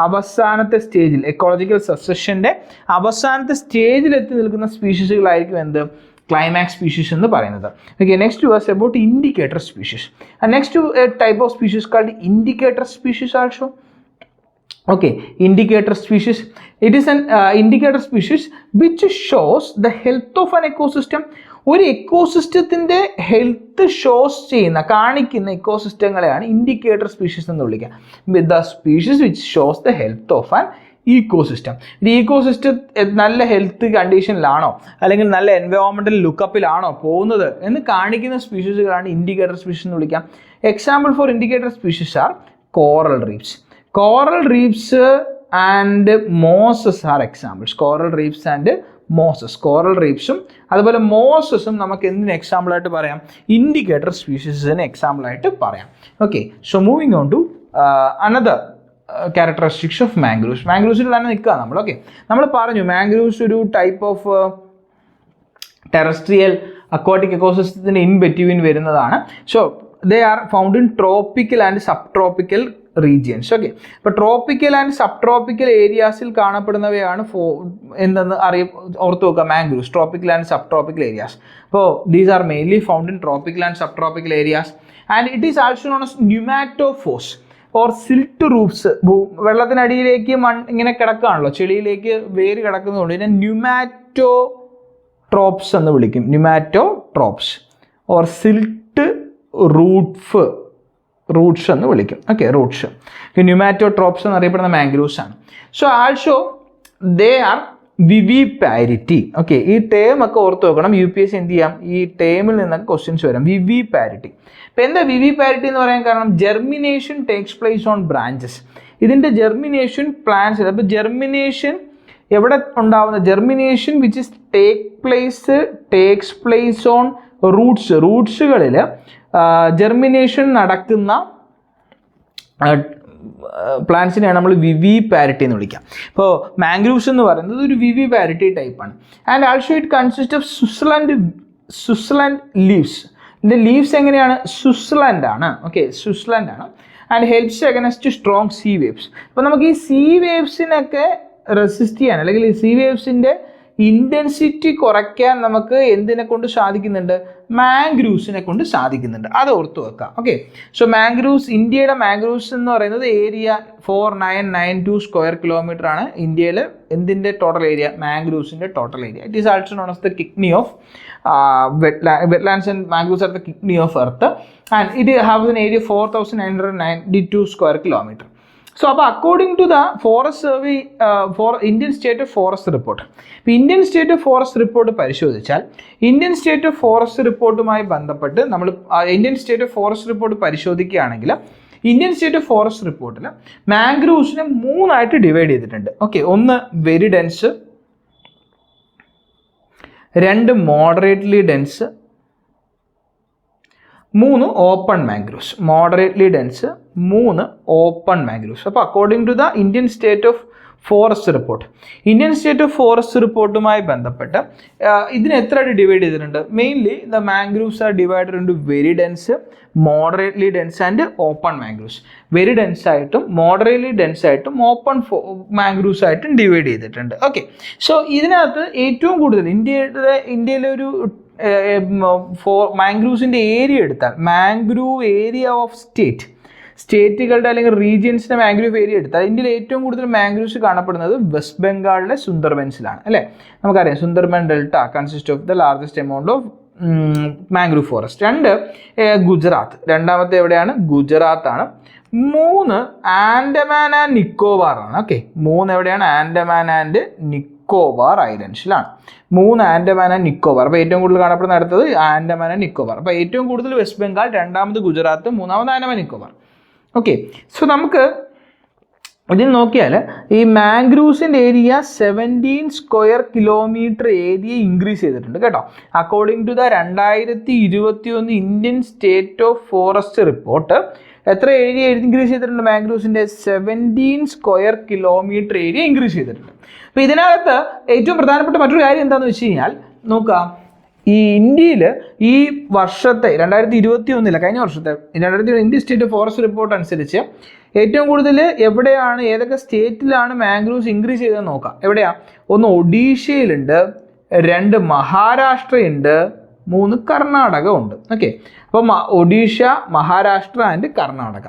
അവസാനത്തെ സ്റ്റേജിൽ, എക്കോളജിക്കൽ സസഷൻ്റെ അവസാനത്തെ സ്റ്റേജിലെത്തി നിൽക്കുന്ന സ്പീഷീസുകളായിരിക്കും എന്ത്? ക്ലൈമാക്സ് സ്പീഷീസ് എന്ന് പറയുന്നത്. Okay, next was about indicator species. Next type of species called indicator species also. Okay, indicator species. It is an indicator species which shows the health of an ecosystem. ഒരു എക്കോസിസ്റ്റത്തിൻ്റെ health shows ചെയ്യുന്ന, കാണിക്കുന്ന എക്കോസിസ്റ്റങ്ങളെയാണ് indicator species എന്ന് വിളിക്കുക. The species which shows the health of an ecosystem. ഒരു ecosystem നല്ല health കണ്ടീഷനിലാണോ അല്ലെങ്കിൽ നല്ല environmental ലുക്കപ്പിലാണോ പോകുന്നത് എന്ന് കാണിക്കുന്ന സ്പീഷീസുകളാണ് ഇൻഡിക്കേറ്റർ സ്പീഷീസ് എന്ന് വിളിക്കാം. Example for indicator species are coral reefs. Coral reefs and mosses are examples. Coral reefs and mosses. Coral reefsum അതുപോലെ മോസസും നമുക്ക് എന്തിന് എക്സാമ്പിൾ ആയിട്ട് പറയാം? ഇൻഡിക്കേറ്റർ സ്പീഷീസിന് എക്സാമ്പിൾ ആയിട്ട് പറയാം. Okay, so moving on to another characteristics of mangroves. മാംഗ്രൂവ്സിൽ തന്നെ നിൽക്കുക നമ്മൾ. ഓക്കെ, നമ്മൾ പറഞ്ഞു മാംഗ്രൂവ്സ് ഒരു ടൈപ്പ് ഓഫ് ടെറസ്ട്രിയൽ അക്വാട്ടിക് എക്കോസിസ്റ്റത്തിന് ഇൻ ബിറ്റ്വീൻ വരുന്നതാണ്. So they are found in tropical and sub tropical regions. Okay, ഇപ്പോൾ ട്രോപ്പിക്കൽ ആൻഡ് സബ് ട്രോപ്പിക്കൽ ഏരിയാസിൽ കാണപ്പെടുന്നവയാണ് എന്തെന്ന് ഓർത്ത് നോക്കുക, mangroves. Tropical and sub tropical areas. അപ്പോൾ these are mainly found in tropical and sub tropical areas. And it is also known as pneumatophores or silt roots. വെള്ളത്തിനടിയിലേക്ക് ഇങ്ങനെ കിടക്കുകയാണല്ലോ, ചെളിയിലേക്ക് വേര് കിടക്കുന്നതുകൊണ്ട് ഇതിനെ ന്യൂമാറ്റോട്രോപ്സ് എന്ന് വിളിക്കും. ന്യൂമാറ്റോട്രോപ്സ് ഓർ സിൽറ്റ് റൂട്ട്സ് എന്ന് വിളിക്കും. Okay, Roots. ന്യൂമാറ്റോട്രോപ്സ് എന്നറിയപ്പെടുന്ന മാംഗ്രൂവ്സ് ആണ്. So also they are viviparity. Okay, ഈ ടേം ഒക്കെ ഓർത്ത് വെക്കണം. UPSC എന്ത് ചെയ്യാം, ഈ ടേമിൽ നിന്നൊക്കെ ക്വസ്റ്റ്യൻസ് വരാം. വിവിപാരിറ്റി. ഇപ്പം എന്താ വിവിപാരിറ്റി എന്ന് പറയാൻ കാരണം? Germination takes place on branches. ഇതിൻ്റെ ജെർമിനേഷൻ പ്ലാൻസ്. അപ്പോൾ ജെർമിനേഷൻ എവിടെ ഉണ്ടാവുന്ന? Germination which is takes place on roots. റൂട്ട്സുകളിൽ ജെർമിനേഷൻ നടക്കുന്ന പ്ലാന്റ്സിനെയാണ് നമ്മൾ വിവിപാരിറ്റി എന്ന് വിളിക്കുക. ഇപ്പോൾ മാംഗ്രൂവ്സ് എന്ന് പറയുന്നത് ഒരു വിവിപാരിറ്റി ടൈപ്പാണ്. And also it consist of Switzerland leaves. ഇതിൻ്റെ ലീവ്സ് എങ്ങനെയാണ്? സ്വിറ്റ്സർലൻഡ് ആണ്. ഓക്കെ, സ്വിറ്റ്സർലൻഡ് ആണ്. And helps against strong see waves. അപ്പോൾ നമുക്ക് ഈ സീ വേവ്സിനൊക്കെ റെസിസ്റ്റ് ചെയ്യാൻ അല്ലെങ്കിൽ ഈ സീ വേവ്സിൻ്റെ ഇൻറ്റൻസിറ്റി കുറയ്ക്കാൻ നമുക്ക് എന്തിനെ കൊണ്ട് സാധിക്കുന്നുണ്ട്? മാംഗ്രൂവ്സിനെ കൊണ്ട് സാധിക്കുന്നുണ്ട്. അത് ഓർത്ത് വെക്കാം. ഓക്കെ, സോ മാംഗ്രൂവ്സ്, ഇന്ത്യയുടെ മാംഗ്രൂവ്സ് എന്ന് പറയുന്നത് ഏരിയ 4992 സ്ക്വയർ കിലോമീറ്റർ ആണ് ഇന്ത്യയിൽ. എന്തിൻ്റെ ടോട്ടൽ ഏരിയ? മാംഗ്രൂവ്സിൻ്റെ total area. It is also known as the kidney of wetlands and mangroves are the kidney of earth, and it has an area 4992 square kilometer. So according to the forest survey for Indian state of forest report, Indian state of forest report പരിശോധിച്ചാൽ Indian state of forest റിപ്പോർട്ടുമായി ബന്ധപ്പെട്ട് നമ്മൾ Indian state of forest report പരിശോധിക്കുകയാണെങ്കിൽ Indian state of forest റിപ്പോർട്ടിൽ മാംഗ്രൂവ്സിനെ 3 ആയിട്ട് divide ചെയ്തിട്ടുണ്ട്. Okay, ഒന്ന് very dense, 2 moderately dense, 3 open mangroves. Moderately dense, 3 open mangroves. അപ്പോൾ according to the Indian state of forest report, Indian state of forest റിപ്പോർട്ടുമായി ബന്ധപ്പെട്ട് ഇതിനെ എത്രയായിട്ട് ഡിവൈഡ് ചെയ്തിട്ടുണ്ട്? Mainly the mangroves are divided into very dense, moderately dense and open mangroves. Very dense ആയിട്ടും moderately dense ആയിട്ടും open mangroves ആയിട്ടും divide ചെയ്തിട്ടുണ്ട്. Okay, so ഇതിനകത്ത് ഏറ്റവും കൂടുതൽ ഇന്ത്യയിലെ ഒരു മാംഗ്രൂവ്സിൻ്റെ ഏരിയ എടുത്താൽ, മാംഗ്രൂവ് ഏരിയ ഓഫ് സ്റ്റേറ്റുകളുടെ അല്ലെങ്കിൽ റീജിയൻസിൻ്റെ മാംഗ്രൂവ് ഏരിയ എടുത്താൽ ഇന്ത്യയിൽ ഏറ്റവും കൂടുതൽ മാംഗ്രൂവ്സ് കാണപ്പെടുന്നത് വെസ്റ്റ് ബംഗാളിലെ സുന്ദർബൻസിലാണ് അല്ലേ. നമുക്കറിയാം Sundarban delta consist of the largest amount of mangrove forest. 2 Gujarat, രണ്ടാമത്തെ എവിടെയാണ്? ഗുജറാത്ത് ആണ്. 3 ആൻഡമാൻ ആൻഡ് നിക്കോബാർ ആണ്. ഓക്കെ, 3 എവിടെയാണ്? ആൻഡമാൻ ആൻഡ് നിക്കോബാർ ഐലൻഡ്സിലാണ്. 3 ആൻഡമാൻ ആൻഡ് നിക്കോബാർ. അപ്പോൾ ഏറ്റവും കൂടുതൽ കാണപ്പെടുന്ന അടുത്തത് ആൻഡമാൻ ആൻഡ് നിക്കോബാർ. അപ്പോൾ ഏറ്റവും കൂടുതൽ വെസ്റ്റ് ബംഗാൾ, രണ്ടാമത് ഗുജറാത്ത്, 3ാമത് ആൻഡമാൻ നിക്കോബാർ. ഓക്കെ, സോ നമുക്ക് ഇതിൽ നോക്കിയാൽ ഈ മാംഗ്രൂവ്സിൻ്റെ area 17 square kilometre area increase ചെയ്തിട്ടുണ്ട് കേട്ടോ. According to the 2021 Indian state of forest report എത്ര ഏരിയ ഇൻക്രീസ് ചെയ്തിട്ടുണ്ട്? മാംഗ്രൂവ്സിൻ്റെ 17 സ്ക്വയർ കിലോമീറ്റർ ഏരിയ ഇൻക്രീസ് ചെയ്തിട്ടുണ്ട്. അപ്പോൾ ഇതിനകത്ത് ഏറ്റവും പ്രധാനപ്പെട്ട മറ്റൊരു കാര്യം എന്താണെന്ന് വെച്ച് കഴിഞ്ഞാൽ, നോക്കുക, ഈ ഇന്ത്യയിൽ ഈ വർഷത്തെ 2021 കഴിഞ്ഞ വർഷത്തെ 2021 ഇന്ത്യൻ സ്റ്റേറ്റ് ഫോറസ്റ്റ് റിപ്പോർട്ട് അനുസരിച്ച് ഏറ്റവും കൂടുതൽ എവിടെയാണ്, ഏതൊക്കെ സ്റ്റേറ്റിലാണ് മാംഗ്രൂവ്സ് ഇൻക്രീസ് ചെയ്തതെന്ന് നോക്കാം. എവിടെയാണ്? 1 ഒഡീഷയിലുണ്ട്, 2 മഹാരാഷ്ട്രയുണ്ട്, 3 കർണാടക ഉണ്ട്. ഓക്കെ, അപ്പോൾ ഒഡീഷ, മഹാരാഷ്ട്ര ആൻഡ് കർണാടക.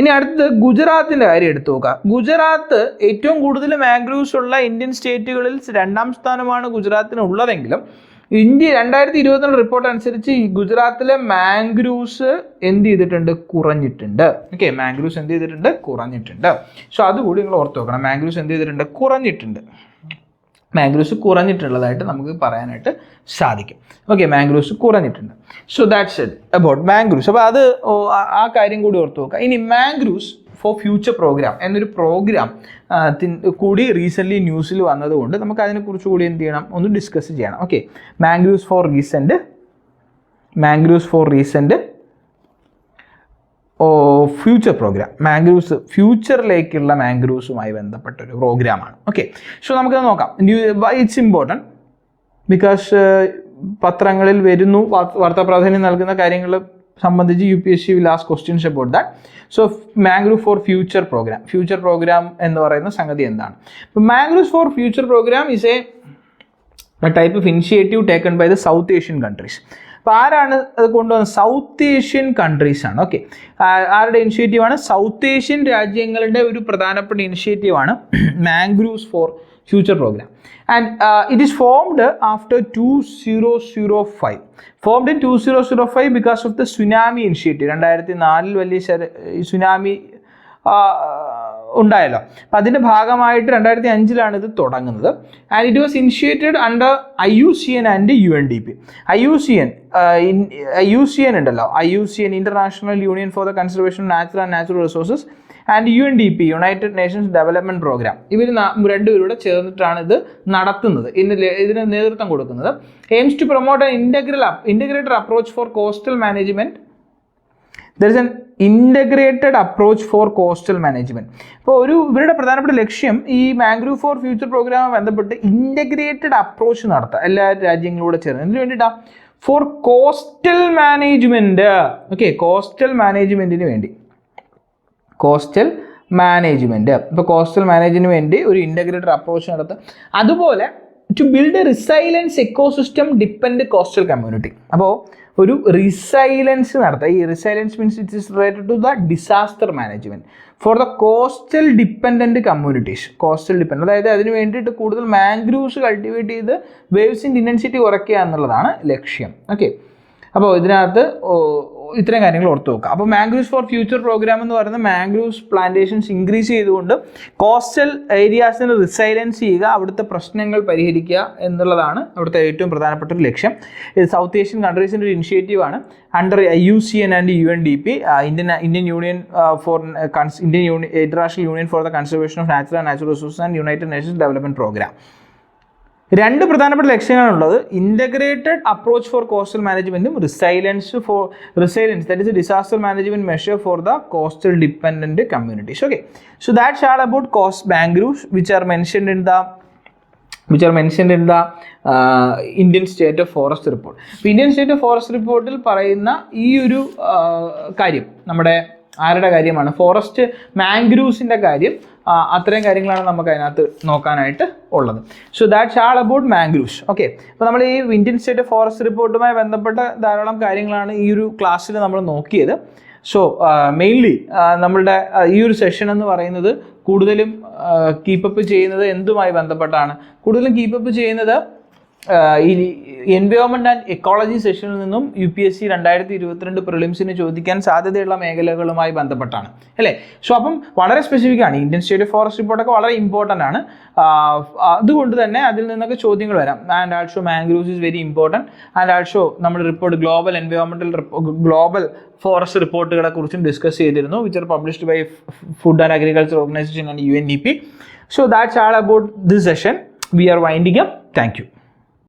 ഇനി അടുത്തത് ഗുജറാത്തിൻ്റെ കാര്യം എടുത്തു നോക്കുക. ഗുജറാത്ത് ഏറ്റവും കൂടുതൽ മാംഗ്രൂവ്സ് ഉള്ള ഇന്ത്യൻ സ്റ്റേറ്റുകളിൽ 2ാം സ്ഥാനമാണ് ഗുജറാത്തിന് ഉള്ളതെങ്കിലും 2022 റിപ്പോർട്ട് അനുസരിച്ച് ഈ ഗുജറാത്തിലെ മാംഗ്രൂവ്സ് എന്ത് ചെയ്തിട്ടുണ്ട്? കുറഞ്ഞിട്ടുണ്ട്. ഓക്കെ, മാംഗ്രൂവ്സ് എന്ത് ചെയ്തിട്ടുണ്ട്? കുറഞ്ഞിട്ടുണ്ട്. സോ അതുകൂടി നിങ്ങൾ ഓർത്ത് വെക്കണം. മാംഗ്രൂവ്സ് എന്ത് ചെയ്തിട്ടുണ്ട്? കുറഞ്ഞിട്ടുണ്ട്. മാംഗ്രൂവ്സ് കുറഞ്ഞിട്ടുള്ളതായിട്ട് നമുക്ക് പറയാനായിട്ട് സാധിക്കും. ഓക്കെ, മാംഗ്രൂവ്സ് കുറഞ്ഞിട്ടുണ്ട്. So that's it about mangroves. അപ്പോൾ അത് ആ കാര്യം കൂടി ഓർത്ത് നോക്കുക. ഇനി മാംഗ്രൂവ്സ് ഫോർ ഫ്യൂച്ചർ പ്രോഗ്രാം എന്നൊരു പ്രോഗ്രാം കൂടി റീസെൻ്റ്ലി ന്യൂസിൽ വന്നതുകൊണ്ട് നമുക്ക് അതിനെക്കുറിച്ച് കൂടി എന്ത് ചെയ്യണം? ഒന്ന് ഡിസ്കസ് ചെയ്യണം. Okay, mangroves for recent future programme. Mangroves ഫ്യൂച്ചറിലേക്കുള്ള മാംഗ്രൂവ്സുമായി ബന്ധപ്പെട്ടൊരു പ്രോഗ്രാമാണ്. ഓക്കെ, സോ നമുക്കത് നോക്കാം. ഇറ്റ്സ് ഇമ്പോർട്ടൻറ്റ് ബിക്കോസ് പത്രങ്ങളിൽ വരുന്നു, വാർത്താ പ്രാധാന്യം നൽകുന്ന കാര്യങ്ങൾ സംബന്ധിച്ച് UPSC will ask questions about that. So mangrove for future program എന്ന് പറയുന്ന സംഗതി എന്താണ്? Mangroves for future program is a type of initiative taken by the South Asian countries. അപ്പോൾ ആരാണ് അത് കൊണ്ടുവന്നത്? സൗത്ത് ഏഷ്യൻ കൺട്രീസ് ആണ്. ഓക്കെ, ആരുടെ ഇനിഷ്യേറ്റീവ് ആണ്? സൗത്ത് ഏഷ്യൻ രാജ്യങ്ങളുടെ ഒരു പ്രധാനപ്പെട്ട ഇനിഷ്യേറ്റീവാണ് mangroves for future programme. And it is formed after 2005. Formed in 2005 because of the tsunami initiative. 2004 വലിയ സുനാമി ഉണ്ടായല്ലോ. അപ്പം അതിൻ്റെ ഭാഗമായിട്ട് 2005 ഇത് തുടങ്ങുന്നത്. And it was initiated under IUCN and UNDP. IUCN ഉണ്ടല്ലോ, IUCN international union for the conservation of natural resources and UNDP united Nations development programme. ഇവർ രണ്ടുപേരുടെ ചേർന്നിട്ടാണ് ഇത് നടത്തുന്നത്, ഇതിന് നേതൃത്വം കൊടുക്കുന്നത്. Aims to promote an integrated approach for coastal management. There is an integrated approach for coastal management. അപ്പോൾ ഇവരുടെ പ്രധാനപ്പെട്ട ലക്ഷ്യം ഈ മാംഗ്രൂവ് ഫോർ ഫ്യൂച്ചർ പ്രോഗ്രാമുമായി ബന്ധപ്പെട്ട് ഇൻ്റഗ്രേറ്റഡ് അപ്രോച്ച് നടത്തുക എല്ലാ രാജ്യങ്ങളോട് ചേർന്ന്. എന്തിനു വേണ്ടിയിട്ടാണ്? For coastal management. Okay, coastal മാനേജ്മെൻറ്റിന് വേണ്ടി. ഇപ്പോൾ കോസ്റ്റൽ മാനേജിന് വേണ്ടി ഒരു ഇൻ്റഗ്രേറ്റഡ് അപ്രോച്ച് നടത്തുക. അതുപോലെ to build a resilience ecosystem depend coastal community. അപ്പോൾ ഒരു റിസൈലൻസ് നടത്തുക. ഈ resilience means it is related to the disaster management for the coastal dependent communities. Coastal depend, അതായത് അതിന് വേണ്ടിയിട്ട് കൂടുതൽ മാംഗ്രൂവ്സ് കൾട്ടിവേറ്റ് ചെയ്ത് വേവ്സിൻ്റെ ഇൻറ്റൻസിറ്റി കുറയ്ക്കുക എന്നുള്ളതാണ് ലക്ഷ്യം. ഓക്കെ, അപ്പോൾ ഇതിനകത്ത് ഇത്രയും കാര്യങ്ങൾ ഓർത്ത് വെക്കുക. അപ്പോൾ മാംഗ്രൂവ്സ് ഫോർ ഫ്യൂച്ചർ പ്രോഗ്രാം എന്ന് പറയുന്നത് മാംഗ്രൂവ്സ് പ്ലാന്റേഷൻസ് ഇൻക്രീസ് ചെയ്തുകൊണ്ട് കോസ്റ്റൽ ഏരിയാസിന് റിസൈലൻസ് ചെയ്യുക, അവിടുത്തെ പ്രശ്നങ്ങൾ പരിഹരിക്കുക എന്നുള്ളതാണ് അവിടുത്തെ ഏറ്റവും പ്രധാനപ്പെട്ട ഒരു ലക്ഷ്യം. ഇത് സൗത്ത് ഏഷ്യൻ കൺട്രീസിൻ്റെ ഒരു ഇനിഷ്യേറ്റീവാണ്. Under IUCN and UNDP, Indian union for international union for the conservation of natural resources and United Nations development programme. രണ്ട് പ്രധാനപ്പെട്ട ലക്ഷ്യങ്ങളാണുള്ളത്. ഇൻ്റഗ്രേറ്റഡ് അപ്രോച്ച് ഫോർ കോസ്റ്റൽ മാനേജ്മെൻറ്റും resilience that is a disaster management measure for the coastal dependent communities. Okay, so that's all about coast mangroves which are mentioned in the Indian state of forest report. അപ്പോൾ Indian state of forest റിപ്പോർട്ടിൽ പറയുന്ന ഈ ഒരു കാര്യം നമ്മുടെ ആരുടെ കാര്യമാണ്? Forest മാംഗ്രൂവ്സിൻ്റെ കാര്യം. അത്രയും കാര്യങ്ങളാണ് നമുക്ക് അതിനകത്ത് നോക്കാനായിട്ട് ഉള്ളത്. So that's all about mangroves. Okay, അപ്പോൾ നമ്മൾ ഈ ഇന്ത്യൻ സ്റ്റേറ്റ് ഫോറസ്റ്റ് റിപ്പോർട്ടുമായി ബന്ധപ്പെട്ട ധാരാളം കാര്യങ്ങളാണ് ഈ ഒരു ക്ലാസ്സിൽ നമ്മൾ നോക്കിയത്. സോ മെയിൻലി നമ്മളുടെ ഈ ഒരു സെഷൻ എന്ന് പറയുന്നത് കൂടുതലും കീപ്പപ്പ് ചെയ്യുന്നത് എന്തുമായി ബന്ധപ്പെട്ടാണ്? കൂടുതലും കീപ്പപ്പ് ചെയ്യുന്നത് ഈ എൻവയോൺമെൻറ്റ് ആൻഡ് എക്കോളജി സെഷനിൽ നിന്നും UPSC 2022 പ്രിലിംസിന് ചോദിക്കാൻ സാധ്യതയുള്ള മേഖലകളുമായി ബന്ധപ്പെട്ടാണ് അല്ലേ. സോ അപ്പം വളരെ സ്പെസിഫിക് ആണ്. ഇന്ത്യൻ സ്റ്റേറ്റ് ഫോറസ്റ്റ് റിപ്പോർട്ടൊക്കെ വളരെ ഇമ്പോർട്ടൻ്റ് ആണ്. അതുകൊണ്ട് തന്നെ അതിൽ നിന്നൊക്കെ ചോദ്യങ്ങൾ വരാം. And also mangroves is very important. And also നമ്മുടെ റിപ്പോർട്ട് ഗ്ലോബൽ ഫോറസ്റ്റ് റിപ്പോർട്ടുകളെ കുറിച്ചും ഡിസ്കസ് ചെയ്തിരുന്നു, which are published by food and agriculture organisation and UNDP. So that's all about this session. We are winding up. Thank U.